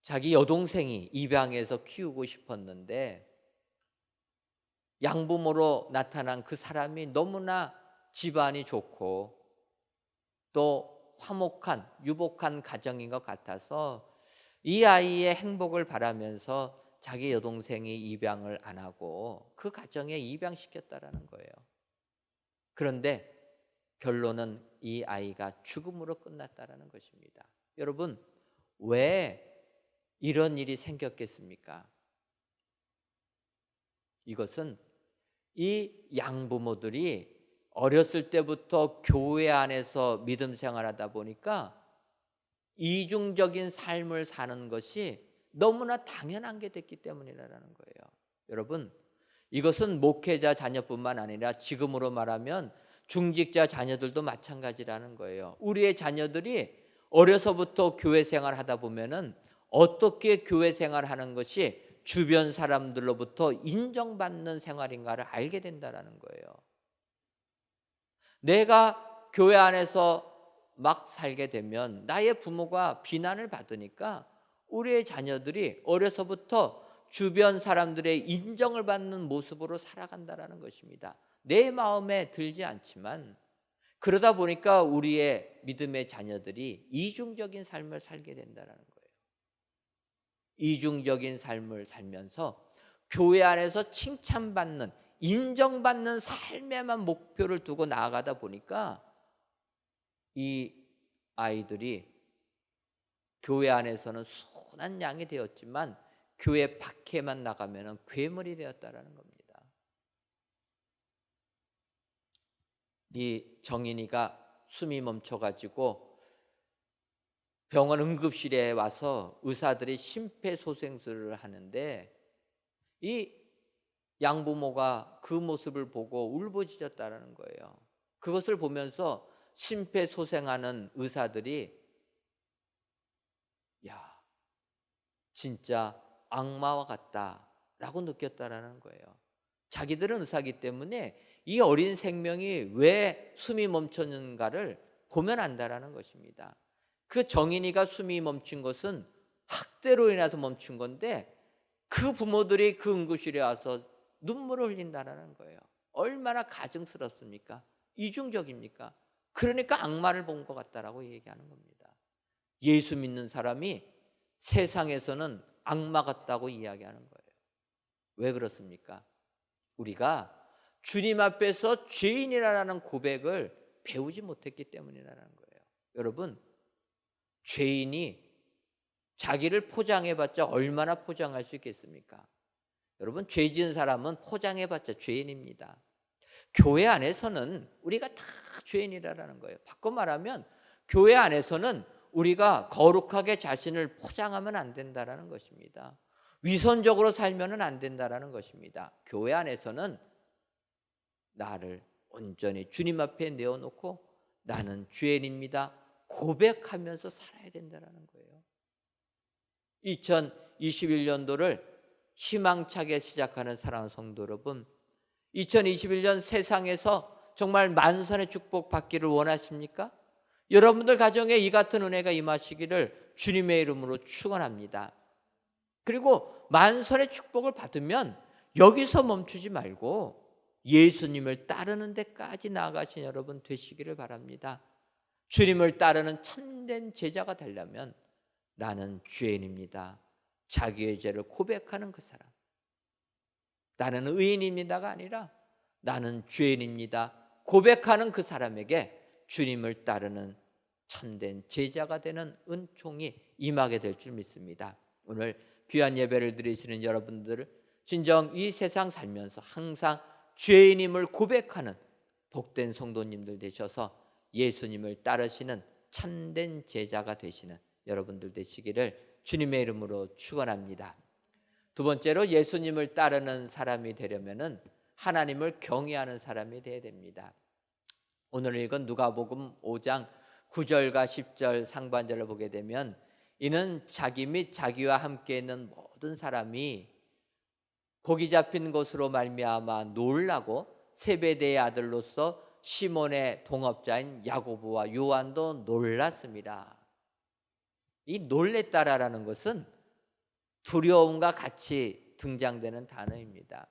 Speaker 4: 자기 여동생이 입양해서 키우고 싶었는데 양부모로 나타난 그 사람이 너무나 집안이 좋고 또 화목한 유복한 가정인 것 같아서 이 아이의 행복을 바라면서 자기 여동생이 입양을 안 하고 그 가정에 입양시켰다라는 거예요. 그런데 결론은 이 아이가 죽음으로 끝났다라는 것입니다. 여러분, 왜 이런 일이 생겼겠습니까? 이것은 이 양부모들이 어렸을 때부터 교회 안에서 믿음 생활하다 보니까 이중적인 삶을 사는 것이 너무나 당연한 게 됐기 때문이라는 거예요. 여러분, 이것은 목회자 자녀뿐만 아니라 지금으로 말하면 중직자 자녀들도 마찬가지라는 거예요. 우리의 자녀들이 어려서부터 교회 생활하다 보면은 어떻게 교회 생활하는 것이 주변 사람들로부터 인정받는 생활인가를 알게 된다는 거예요. 내가 교회 안에서 막 살게 되면 나의 부모가 비난을 받으니까 우리의 자녀들이 어려서부터 주변 사람들의 인정을 받는 모습으로 살아간다는 것입니다. 내 마음에 들지 않지만 그러다 보니까 우리의 믿음의 자녀들이 이중적인 삶을 살게 된다는 거예요. 이중적인 삶을 살면서 교회 안에서 칭찬받는, 인정받는 삶에만 목표를 두고 나아가다 보니까 이 아이들이 교회 안에서는 순한 양이 되었지만 교회 밖에만 나가면 괴물이 되었다는 겁니다. 이 정인이가 숨이 멈춰가지고 병원 응급실에 와서 의사들이 심폐소생술을 하는데 이 양부모가 그 모습을 보고 울부짖었다는 거예요. 그것을 보면서 심폐소생하는 의사들이 야, 진짜 악마와 같다라고 느꼈다라는 거예요. 자기들은 의사기 때문에 이 어린 생명이 왜 숨이 멈췄는가를 보면 안다라는 것입니다. 그 정인이가 숨이 멈춘 것은 학대로 인해서 멈춘 건데 그 부모들이 그 응급실에 와서 눈물을 흘린다라는 거예요. 얼마나 가증스럽습니까? 이중적입니까? 그러니까 악마를 본 것 같다라고 얘기하는 겁니다. 예수 믿는 사람이 세상에서는 악마 같다고 이야기하는 거예요. 왜 그렇습니까? 우리가 주님 앞에서 죄인이라는 고백을 배우지 못했기 때문이라는 거예요. 여러분, 죄인이 자기를 포장해봤자 얼마나 포장할 수 있겠습니까? 여러분, 죄 지은 사람은 포장해봤자 죄인입니다. 교회 안에서는 우리가 다 죄인이라는 거예요. 바꿔 말하면 교회 안에서는 우리가 거룩하게 자신을 포장하면 안 된다는 것입니다. 위선적으로 살면 안 된다는 것입니다. 교회 안에서는 나를 온전히 주님 앞에 내어놓고 나는 죄인입니다 고백하면서 살아야 된다는 거예요. 2021년도를 희망차게 시작하는 사랑하는 성도 여러분, 2021년 세상에서 정말 만선의 축복 받기를 원하십니까? 여러분들 가정에 이 같은 은혜가 임하시기를 주님의 이름으로 축원합니다. 그리고 만선의 축복을 받으면 여기서 멈추지 말고 예수님을 따르는 데까지 나아가신 여러분 되시기를 바랍니다. 주님을 따르는 참된 제자가 되려면 나는 죄인입니다, 자기의 죄를 고백하는 그 사람, 나는 의인입니다가 아니라 나는 죄인입니다 고백하는 그 사람에게 주님을 따르는 참된 제자가 되는 은총이 임하게 될 줄 믿습니다. 오늘 귀한 예배를 드리시는 여러분들을 진정 이 세상 살면서 항상 죄인임을 고백하는 복된 성도님들 되셔서 예수님을 따르시는 참된 제자가 되시는 여러분들 되시기를 주님의 이름으로 축원합니다. 두 번째로 예수님을 따르는 사람이 되려면은 하나님을 경외하는 사람이 되어야 됩니다. 오늘 읽은 누가복음 5장 9절과 10절 상반절을 보게 되면 이는 자기 및 자기와 함께 있는 모든 사람이 고기 잡힌 것으로 말미암아 놀라고 세베대의 아들로서 시몬의 동업자인 야고보와 요한도 놀랐습니다. 이 놀랬다라는 것은 두려움과 같이 등장되는 단어입니다.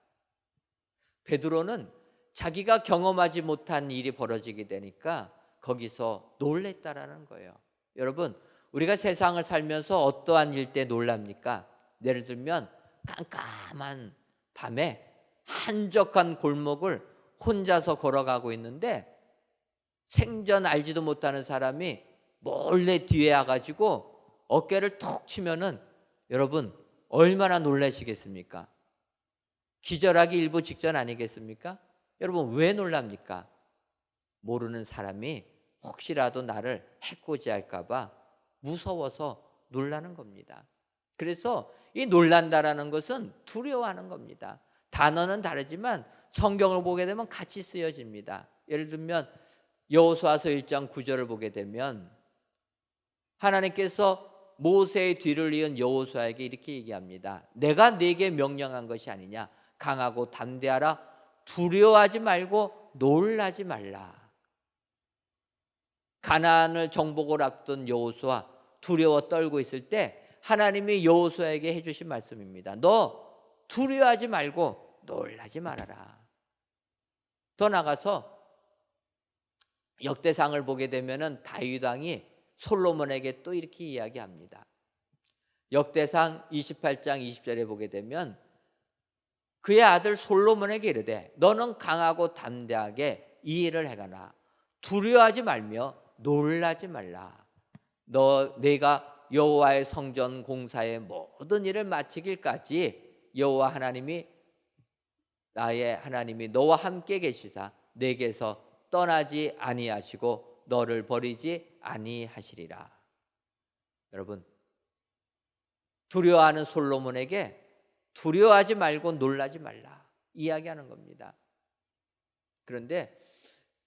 Speaker 4: 베드로는 자기가 경험하지 못한 일이 벌어지게 되니까 거기서 놀랬다라는 거예요. 여러분, 우리가 세상을 살면서 어떠한 일 때 놀랍니까? 예를 들면 깜깜한 밤에 한적한 골목을 혼자서 걸어가고 있는데 생전 알지도 못하는 사람이 몰래 뒤에 와가지고 어깨를 툭 치면은 여러분 얼마나 놀라시겠습니까? 기절하기 일보 직전 아니겠습니까? 여러분 왜 놀랍니까? 모르는 사람이 혹시라도 나를 해코지할까 봐 무서워서 놀라는 겁니다. 그래서 이 놀란다라는 것은 두려워하는 겁니다. 단어는 다르지만 성경을 보게 되면 같이 쓰여집니다. 예를 들면 여호수아서 1장 9절을 보게 되면 하나님께서 모세의 뒤를 이은 여호수아에게 이렇게 얘기합니다. 내가 네게 명령한 것이 아니냐? 강하고 담대하라. 두려워하지 말고 놀라지 말라. 가나안을 정복을 앞둔 여호수아 두려워 떨고 있을 때 하나님이 여호수아에게 해주신 말씀입니다. 너 두려워하지 말고 놀라지 말아라. 더 나가서 역대상을 보게 되면은 다윗 왕이 솔로몬에게 또 이렇게 이야기합니다. 역대상 28장 20절에 보게 되면 그의 아들 솔로몬에게 이르되 너는 강하고 담대하게 이 일을 해가라. 두려워하지 말며 놀라지 말라. 내가 여호와의 성전 공사의 모든 일을 마치길까지 여호와 하나님이 나의 하나님이 너와 함께 계시사 내게서 떠나지 아니하시고 너를 버리지 아니하시리라. 여러분, 두려워하는 솔로몬에게 두려워하지 말고 놀라지 말라 이야기하는 겁니다. 그런데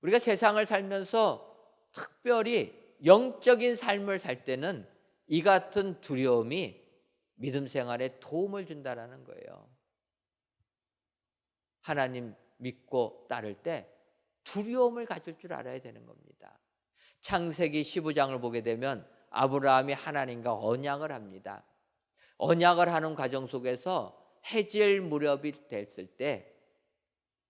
Speaker 4: 우리가 세상을 살면서 특별히 영적인 삶을 살 때는 이 같은 두려움이 믿음 생활에 도움을 준다는 거예요. 하나님 믿고 따를 때 두려움을 가질 줄 알아야 되는 겁니다. 창세기 15장을 보게 되면 아브라함이 하나님과 언약을 합니다. 언약을 하는 과정 속에서 해질 무렵이 됐을 때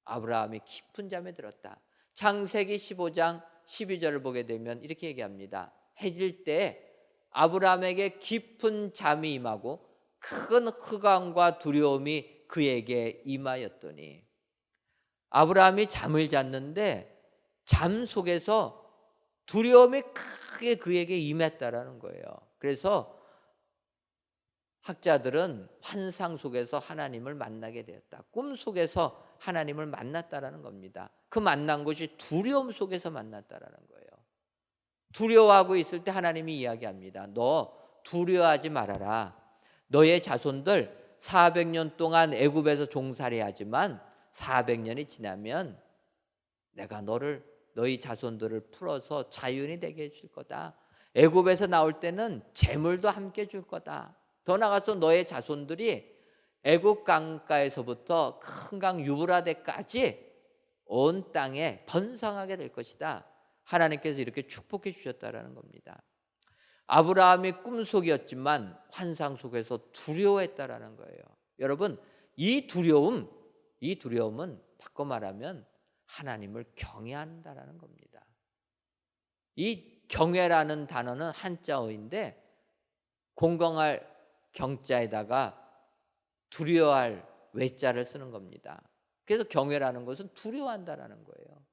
Speaker 4: 아브라함이 깊은 잠에 들었다. 창세기 15장 12절을 보게 되면 이렇게 얘기합니다. 해질 때 아브라함에게 깊은 잠이 임하고 큰 흑암과 두려움이 그에게 임하였더니, 아브라함이 잠을 잤는데 잠 속에서 두려움이 크게 그에게 임했다라는 거예요. 그래서 학자들은 환상 속에서 하나님을 만나게 되었다, 꿈 속에서 하나님을 만났다라는 겁니다. 그 만난 것이 두려움 속에서 만났다라는 거예요. 두려워하고 있을 때 하나님이 이야기합니다. 너 두려워하지 말아라. 너의 자손들 400년 동안 애굽에서 종살이하지만 400년이 지나면 내가 너희 자손들을 풀어서 자유인이 되게 해줄 거다. 애굽에서 나올 때는 재물도 함께 줄 거다. 더 나아가서 너의 자손들이 애굽 강가에서부터 큰 강 유브라데까지 온 땅에 번성하게 될 것이다. 하나님께서 이렇게 축복해 주셨다라는 겁니다. 아브라함이 꿈속이었지만 환상 속에서 두려워했다라는 거예요. 여러분, 이 두려움은 바꿔 말하면 하나님을 경외한다라는 겁니다. 이 경외라는 단어는 한자어인데 공경할 경자에다가 두려워할 외자를 쓰는 겁니다. 그래서 경외라는 것은 두려워한다라는 거예요.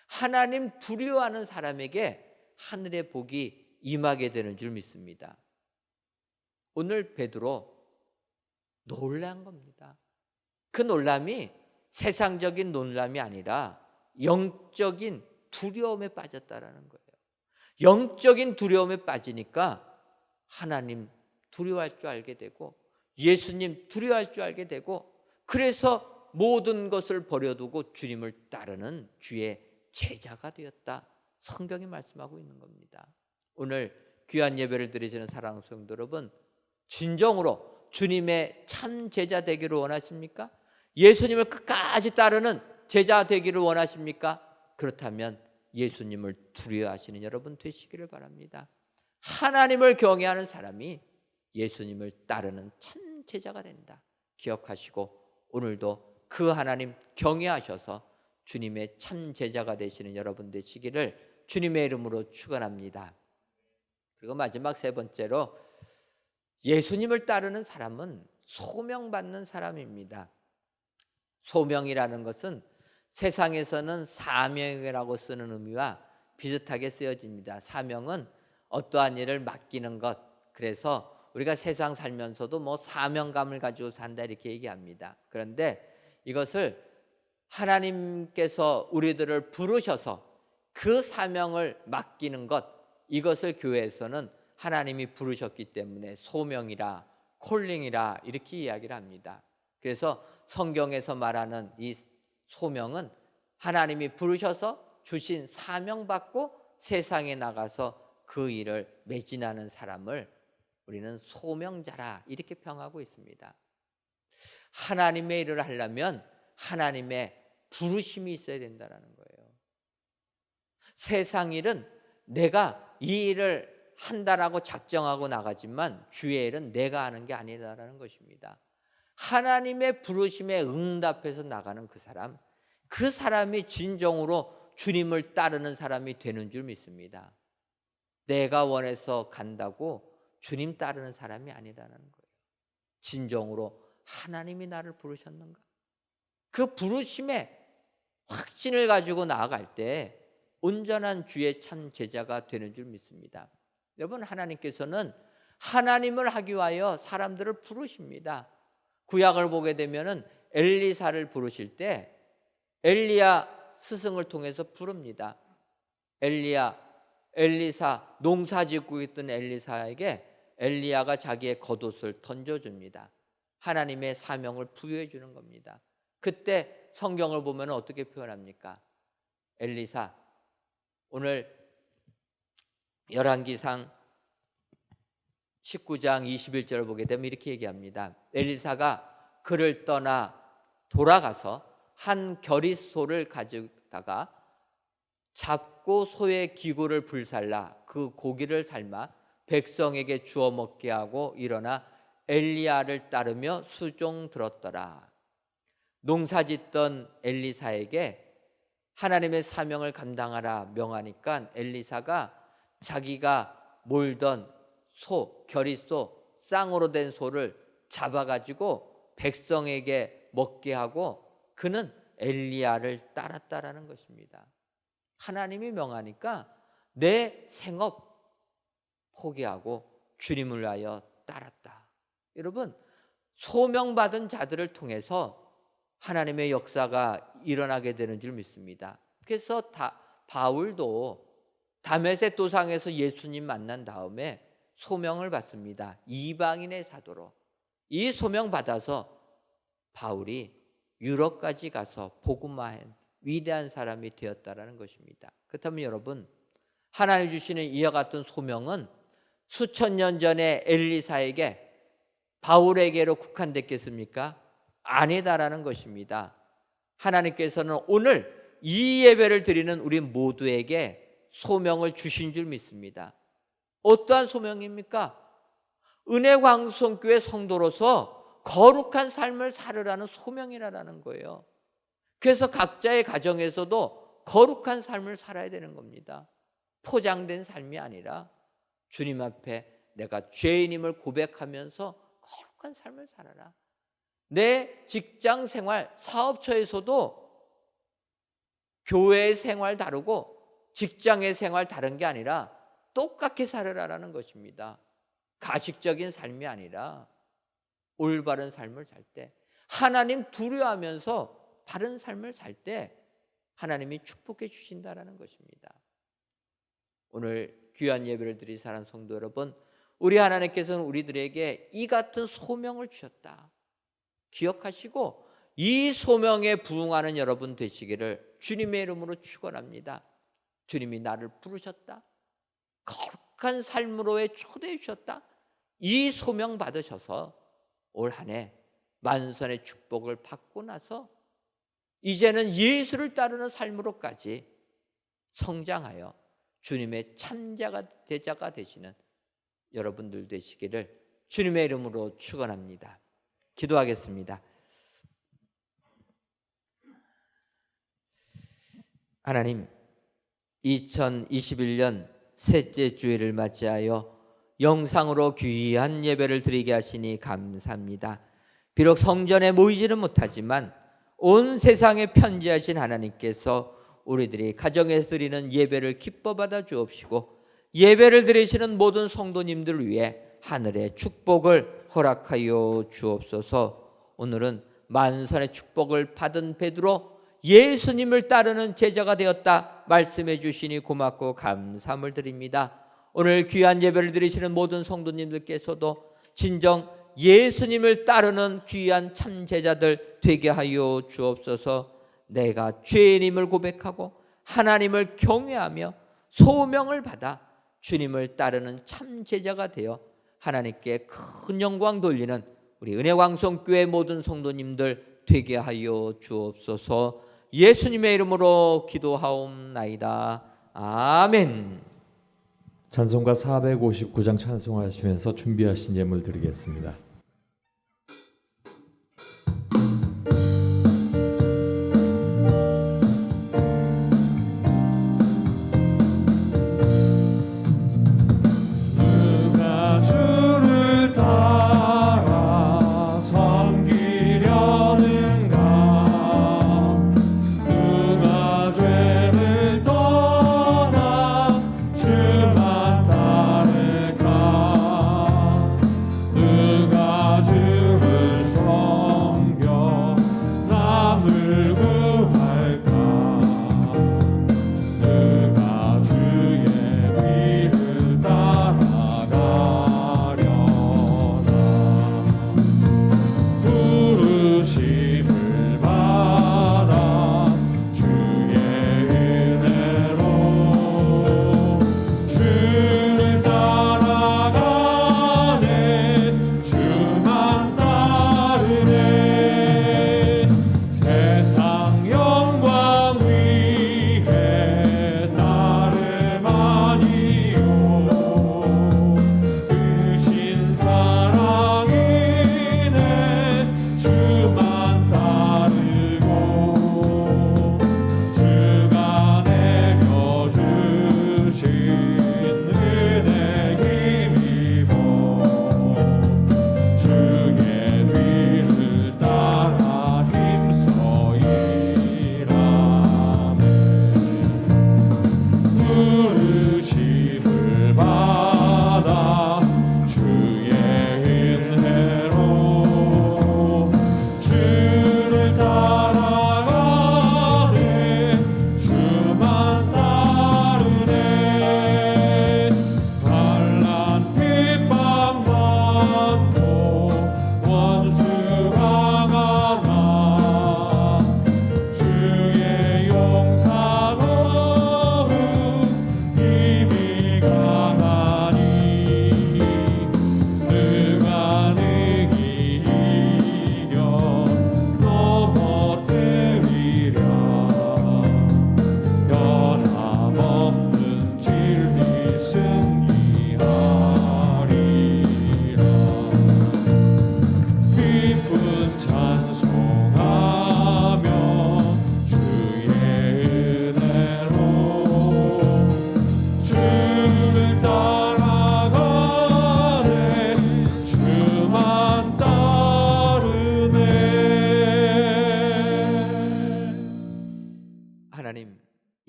Speaker 4: 하나님 두려워하는 사람에게 하늘의 복이 임하게 되는 줄 믿습니다. 오늘 베드로 놀란 겁니다. 그 놀람이 세상적인 놀람이 아니라 영적인 두려움에 빠졌다라는 거예요. 영적인 두려움에 빠지니까 하나님 두려워할 줄 알게 되고 예수님 두려워할 줄 알게 되고, 그래서 모든 것을 버려두고 주님을 따르는 주의 제자가 되었다. 성경이 말씀하고 있는 겁니다. 오늘 귀한 예배를 드리시는 사랑하는 성도 여러분, 진정으로 주님의 참 제자 되기를 원하십니까? 예수님을 끝까지 따르는 제자 되기를 원하십니까? 그렇다면 예수님을 두려워하시는 여러분 되시기를 바랍니다. 하나님을 경외하는 사람이 예수님을 따르는 참 제자가 된다. 기억하시고 오늘도 그 하나님 경외하셔서 주님의 참 제자가 되시는 여러분 되시기를 주님의 이름으로 축원합니다. 그리고 마지막 세 번째로, 예수님을 따르는 사람은 소명받는 사람입니다. 소명이라는 것은 세상에서는 사명이라고 쓰는 의미와 비슷하게 쓰여집니다. 사명은 어떠한 일을 맡기는 것. 그래서 우리가 세상 살면서도 사명감을 가지고 산다 이렇게 얘기합니다. 그런데 이것을 하나님께서 우리들을 부르셔서 그 사명을 맡기는 것, 이것을 교회에서는 하나님이 부르셨기 때문에 소명이라 콜링이라 이렇게 이야기를 합니다. 그래서 성경에서 말하는 이 소명은 하나님이 부르셔서 주신 사명받고 세상에 나가서 그 일을 매진하는 사람을 우리는 소명자라 이렇게 평하고 있습니다. 하나님의 일을 하려면 하나님의 부르심이 있어야 된다는 거예요. 세상 일은 내가 이 일을 한다라고 작정하고 나가지만 주의 일은 내가 하는 게 아니라는 것입니다. 하나님의 부르심에 응답해서 나가는 그 사람이 진정으로 주님을 따르는 사람이 되는 줄 믿습니다. 내가 원해서 간다고 주님 따르는 사람이 아니라는 거예요. 진정으로 하나님이 나를 부르셨는가? 그 부르심에 확신을 가지고 나아갈 때 온전한 주의 참 제자가 되는 줄 믿습니다. 여러분, 하나님께서는 하나님을 하기 위하여 사람들을 부르십니다. 구약을 보게 되면은 엘리사를 부르실 때 엘리야 스승을 통해서 부릅니다. 엘리사, 농사 짓고 있던 엘리사에게 엘리야가 자기의 겉옷을 던져줍니다. 하나님의 사명을 부여해 주는 겁니다. 그때 성경을 보면 어떻게 표현합니까? 엘리사, 오늘 열왕기상 19장 21절을 보게 되면 이렇게 얘기합니다. 엘리사가 그를 떠나 돌아가서 한 겨릿소를 가져다가 잡고 소의 기구를 불살라 그 고기를 삶아 백성에게 주어 먹게 하고 일어나 엘리야를 따르며 수종 들었더라. 농사짓던 엘리사에게 하나님의 사명을 감당하라 명하니까 엘리사가 자기가 몰던 소, 겨릿소, 쌍으로 된 소를 잡아가지고 백성에게 먹게 하고 그는 엘리야를 따랐다라는 것입니다. 하나님이 명하니까 내 생업 포기하고 주님을 위하여 따랐다. 여러분, 소명받은 자들을 통해서 하나님의 역사가 일어나게 되는 줄 믿습니다. 그래서 바울도 다메섹 도상에서 예수님 만난 다음에 소명을 받습니다. 이방인의 사도로. 이 소명 받아서 바울이 유럽까지 가서 복음화한 위대한 사람이 되었다라는 것입니다. 그렇다면 여러분, 하나님 주시는 이와 같은 소명은 수천 년 전에 엘리사에게 바울에게로 국한됐겠습니까? 아니다라는 것입니다. 하나님께서는 오늘 이 예배를 드리는 우리 모두에게 소명을 주신 줄 믿습니다. 어떠한 소명입니까? 은혜광성교회 성도로서 거룩한 삶을 살으라는 소명이라는 거예요. 그래서 각자의 가정에서도 거룩한 삶을 살아야 되는 겁니다. 포장된 삶이 아니라 주님 앞에 내가 죄인임을 고백하면서 거룩한 삶을 살아라. 내 직장 생활, 사업처에서도 교회의 생활 다르고 직장의 생활 다른 게 아니라 똑같이 살으라는 것입니다. 가식적인 삶이 아니라 올바른 삶을 살 때, 하나님 두려워하면서 바른 삶을 살 때 하나님이 축복해 주신다라는 것입니다. 오늘 귀한 예배를 드린 사랑하는 성도 여러분, 우리 하나님께서는 우리들에게 이 같은 소명을 주셨다. 기억하시고 이 소명에 부응하는 여러분 되시기를 주님의 이름으로 축원합니다. 주님이 나를 부르셨다. 거룩한 삶으로의 초대해 주셨다. 이 소명 받으셔서 올 한 해 만선의 축복을 받고 나서 이제는 예수를 따르는 삶으로까지 성장하여 주님의 참자가 대자가 되시는 여러분들 되시기를 주님의 이름으로 축원합니다. 기도하겠습니다. 하나님, 2021년 셋째 주일을 맞이하여 영상으로 귀한 예배를 드리게 하시니 감사합니다. 비록 성전에 모이지는 못하지만 온 세상에 편지하신 하나님께서 우리들이 가정에서 드리는 예배를 기뻐 받아 주옵시고 예배를 드리시는 모든 성도님들을 위해 하늘의 축복을 허락하여 주옵소서. 오늘은 만선의 축복을 받은 베드로 예수님을 따르는 제자가 되었다 말씀해 주시니 고맙고 감사함을 드립니다. 오늘 귀한 예배를 드리시는 모든 성도님들께서도 진정 예수님을 따르는 귀한 참 제자들 되게 하여 주옵소서. 내가 죄인임을 고백하고 하나님을 경외하며 소명을 받아 주님을 따르는 참 제자가 되어 하나님께 큰 영광 돌리는 우리 은혜광성교회 모든 성도님들 되게 하여 주옵소서. 예수님의 이름으로 기도하옵나이다. 아멘.
Speaker 2: 찬송가 459장 찬송하시면서 준비하신 예물 드리겠습니다.
Speaker 3: 누가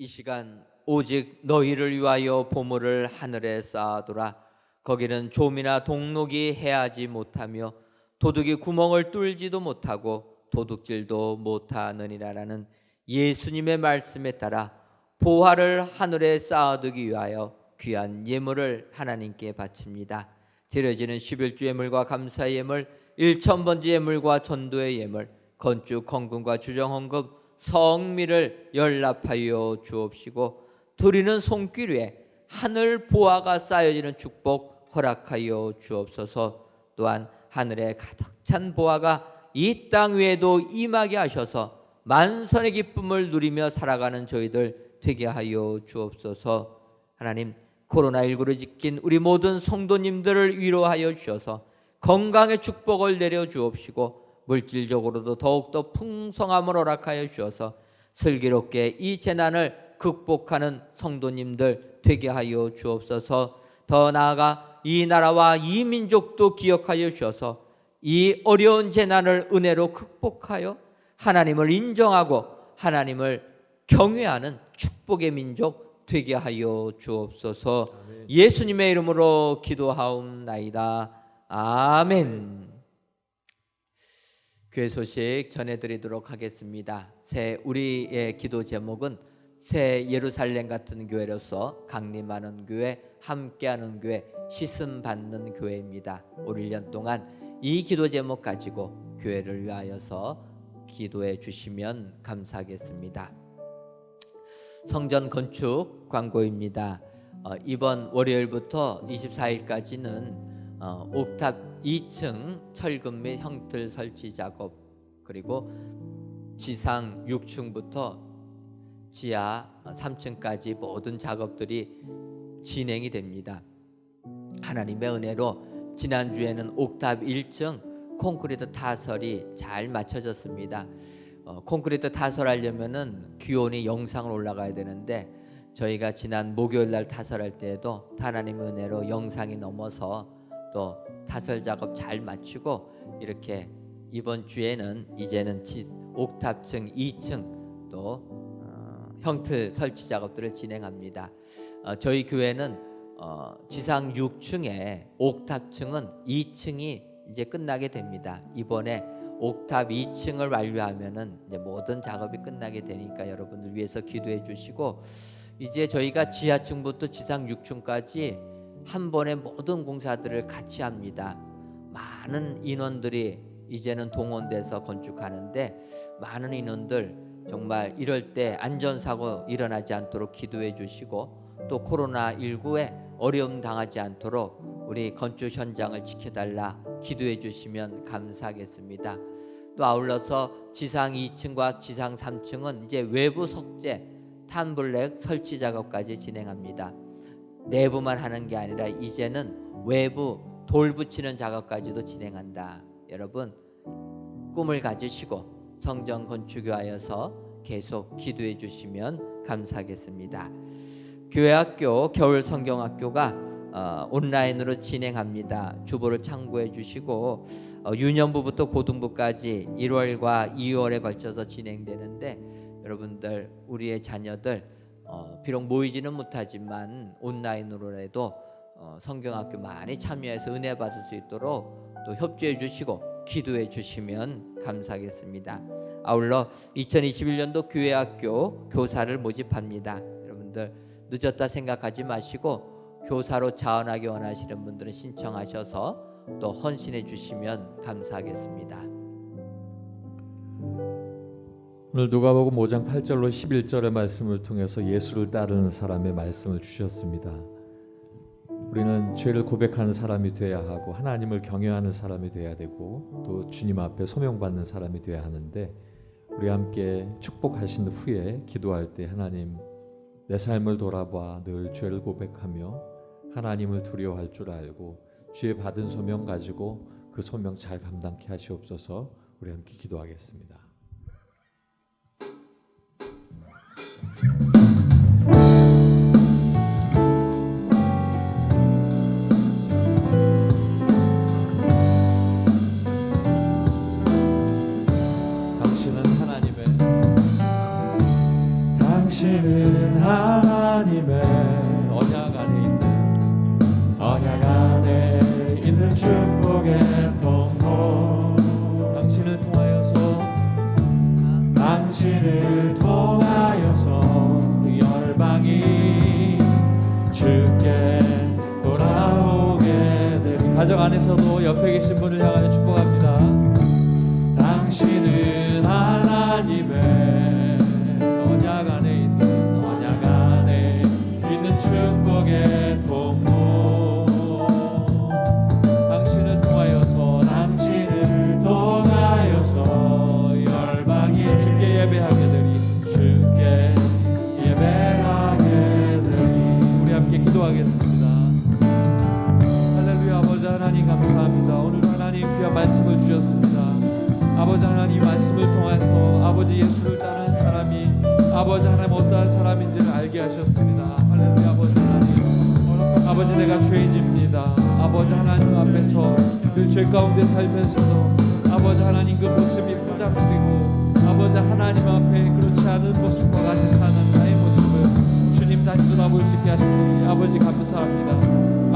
Speaker 4: 이 시간 오직 너희를 위하여 보물을 하늘에 쌓아두라. 거기는 좀이나 동록이 해하지 못하며 도둑이 구멍을 뚫지도 못하고 도둑질도 못하느니라라는 예수님의 말씀에 따라 보화를 하늘에 쌓아두기 위하여 귀한 예물을 하나님께 바칩니다. 드려지는 11주 예물과 감사의 예물, 1,000번째 예물과 전도의 예물, 건축, 헌금과 주정 헌금, 성미를 연락하여 주옵시고 드리는 손길 위에 하늘 보화가 쌓여지는 축복 허락하여 주옵소서. 또한 하늘에 가득 찬 보화가 이 땅 위에도 임하게 하셔서 만선의 기쁨을 누리며 살아가는 저희들 되게 하여 주옵소서. 하나님, 코로나19를 지킨 우리 모든 성도님들을 위로하여 주셔서 건강의 축복을 내려 주옵시고 물질적으로도 더욱더 풍성함을 허락하여 주셔서 슬기롭게 이 재난을 극복하는 성도님들 되게 하여 주옵소서. 더 나아가 이 나라와 이 민족도 기억하여 주셔서 이 어려운 재난을 은혜로 극복하여 하나님을 인정하고 하나님을 경외하는 축복의 민족 되게 하여 주옵소서. 예수님의 이름으로 기도하옵나이다. 아멘. 교회 소식 전해드리도록 하겠습니다. 우리의 기도 제목은 새 예루살렘 같은 교회로서 강림하는 교회, 함께하는 교회, 씻음 받는 교회입니다. 올 1년 동안 이 기도 제목 가지고 교회를 위하여서 기도해 주시면 감사하겠습니다. 성전 건축 광고입니다. 이번 월요일부터 24일까지는 옥탑 2층 철근 및 형틀 설치 작업, 그리고 지상 6층부터 지하 3층까지 모든 작업들이 진행이 됩니다. 하나님의 은혜로 지난주에는 옥탑 1층 콘크리트 타설이 잘 맞춰졌습니다. 콘크리트 타설하려면은 기온이 영상을 올라가야 되는데 저희가 지난 목요일 날 타설할 때에도 하나님의 은혜로 영상이 넘어서 또 타설 작업 잘 마치고 이렇게 이번 주에는 이제는 옥탑층 2층 또 형틀 설치 작업들을 진행합니다. 저희 교회는 지상 6층에 옥탑층은 2층이 이제 끝나게 됩니다. 이번에 옥탑 2층을 완료하면은 이제 모든 작업이 끝나게 되니까 여러분들 위해서 기도해 주시고, 이제 저희가 지하층부터 지상 6층까지 한 번에 모든 공사들을 같이 합니다. 많은 인원들이 이제는 동원돼서 건축하는데 많은 인원들 정말 이럴 때 안전사고 일어나지 않도록 기도해 주시고, 또 코로나19에 어려움 당하지 않도록 우리 건축 현장을 지켜달라 기도해 주시면 감사하겠습니다. 또 아울러서 지상 2층과 지상 3층은 이제 외부 석재 탐블랙 설치 작업까지 진행합니다. 내부만 하는 게 아니라 이제는 외부 돌 붙이는 작업까지도 진행한다. 여러분 꿈을 가지시고 성전 건축위하여서 계속 기도해 주시면 감사하겠습니다. 교회학교 겨울 성경학교가 온라인으로 진행합니다. 주보를 참고해 주시고 유년부부터 고등부까지 1월과 2월에 걸쳐서 진행되는데, 여러분들 우리의 자녀들 비록 모이지는 못하지만 온라인으로라도 성경학교 많이 참여해서 은혜 받을 수 있도록 또 협조해 주시고 기도해 주시면 감사하겠습니다. 아울러 2021년도 교회학교 교사를 모집합니다. 여러분들 늦었다 생각하지 마시고 교사로 자원하기 원하시는 분들은 신청하셔서 또 헌신해 주시면 감사하겠습니다.
Speaker 1: 오늘 누가복음 5장 8절로 11절의 말씀을 통해서 예수를 따르는 사람의 말씀을 주셨습니다. 우리는 죄를 고백하는 사람이 되어야 하고 하나님을 경외하는 사람이 되어야 되고 또 주님 앞에 소명받는 사람이 되어야 하는데, 우리 함께 축복하신 후에 기도할 때 하나님, 내 삶을 돌아봐 늘 죄를 고백하며 하나님을 두려워할 줄 알고 주의 받은 소명 가지고 그 소명 잘 감당케 하시옵소서. 우리 함께 기도하겠습니다. 당신은
Speaker 2: 당신은 하나님의 언약 안에 있는 축복의 통로. 당신을 통하여서 열방이 주께 돌아오게 되리. 가정 안에서도 옆에 계신 분을 향하여 축복합니다. 당신은 하나님의 언약 안에 있는 축복의 통로. 당신을 통하여서 열방이 주께 예배하게 되리. 주께 예배하게 되리. 우리 함께 기도하겠습니다. 할렐루야. 아버지 하나님 감사합니다. 오늘 하나님 귀한 말씀을 주셨습니다. 아버지 하나님 말씀을 통해서 아버지 예수를 따르는 사람이 아버지 하나님 어떠한 사람인지를 알게 하셨습니다. 할렐루야. 아버지 하나님, 아버지 내가 죄인입니다. 아버지 하나님 앞에서 그 죄 가운데 살면서도 아버지 하나님 그 모습이 포장되고 아버지 하나님 앞에 그렇지 않은 모습과 같이 사는 나의 모습을 주님 다시 돌아볼 수 있게 하시니 아버지 감사합니다.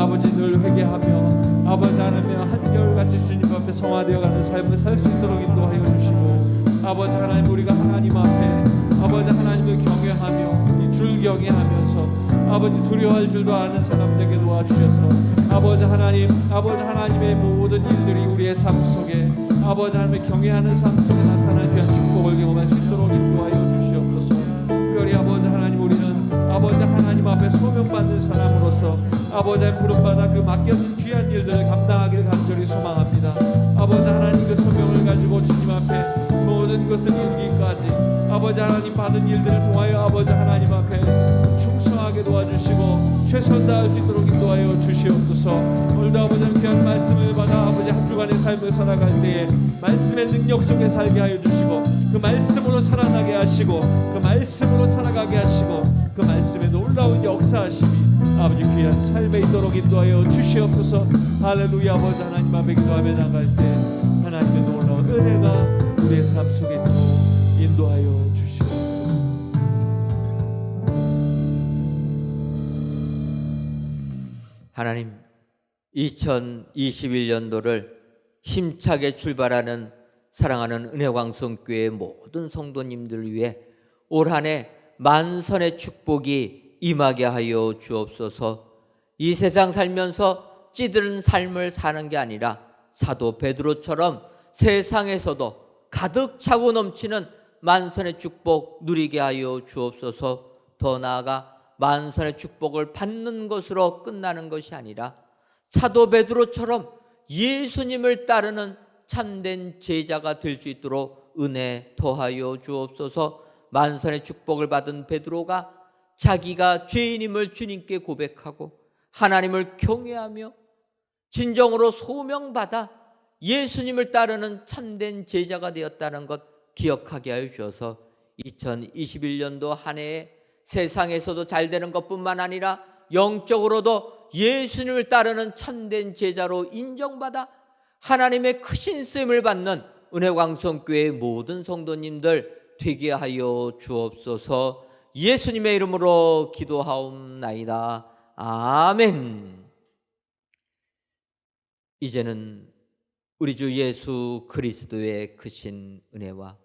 Speaker 2: 아버지 늘 회개하며 아버지 하나님 한결같이 주님 앞에 성화되어가는 삶을 살 수 있도록 인도하여 주시고 아버지 하나님 우리가 하나님 앞에 아버지 하나님을 경외하며 줄경외하면서 아버지 두려워할 줄도 아는 사람 되게 도와주셔서 아버지 하나님의 모든 일들이 우리의 삶 속에 아버지 하나님을 경외하는 삶 속에 나타나는 귀한 축복을 경험할 수 있도록 인도하여 주시옵소서. 특별히 아버지 하나님 우리는 아버지 하나님 앞에 소명받는 사람으로서 아버지 하나님 부름받아 그 맡겨진 귀한 일들을 감당하길 간절히 소망합니다. 아버지 하나님 그 소명을 가지고 주님 앞에 모든 것을 이루기까지 아버지 하나님 받은 일들을 통하여 아버지 하나님 앞에 충성하게 도와주시고 최선 다할 수 있도록 인도하여 주시옵소서. 오늘도 아버지 하나님 귀한 말씀을 받아 아버지 한 주간의 삶을 살아갈 때에 말씀의 능력 속에 살게 하여 주시고 그 말씀으로 살아나게 하시고 그 말씀으로 살아가게 하시고 그 말씀의 놀라운 역사하심이 아버지 귀한 삶에 있도록 인도하여 주시옵소서. 할렐루야. 아버지 하나님 앞에 기도하며 나갈 때 하나님의 놀라운 은혜가 우리의 삶 속에 있도록 인도하여 주시옵소서.
Speaker 4: 하나님 2021년도를 힘차게 출발하는 사랑하는 은혜광성교회 모든 성도님들을 위해 올 한 해 만선의 축복이 임하게 하여 주옵소서. 이 세상 살면서 찌드는 삶을 사는 게 아니라 사도 베드로처럼 세상에서도 가득 차고 넘치는 만선의 축복 누리게 하여 주옵소서. 더 나아가 만선의 축복을 받는 것으로 끝나는 것이 아니라 사도 베드로처럼 예수님을 따르는 참된 제자가 될 수 있도록 은혜 더하여 주옵소서. 만선의 축복을 받은 베드로가 자기가 죄인임을 주님께 고백하고 하나님을 경외하며 진정으로 소명받아 예수님을 따르는 참된 제자가 되었다는 것 기억하게 하여 주셔서 2021년도 한 해에 세상에서도 잘 되는 것뿐만 아니라 영적으로도 예수님을 따르는 참된 제자로 인정받아 하나님의 크신 쓰임을 받는 은혜광성교회의 모든 성도님들 되게 하여 주옵소서. 예수님의 이름으로 기도하옵나이다. 아멘. 이제는 우리 주 예수 그리스도의 크신 은혜와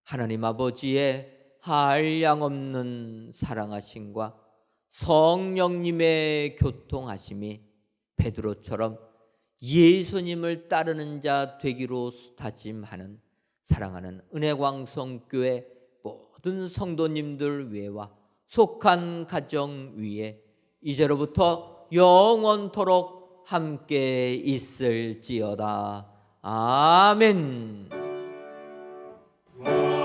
Speaker 4: 하나님 아버지의 한량없는 사랑하심과 성령님의 교통하심이 베드로처럼 예수님을 따르는 자 되기로 다짐하는 사랑하는 은혜광성교회 모든 성도님들 위에와 속한 가정 위에 이제로부터 영원토록 함께 있을지어다. 아멘.
Speaker 3: 오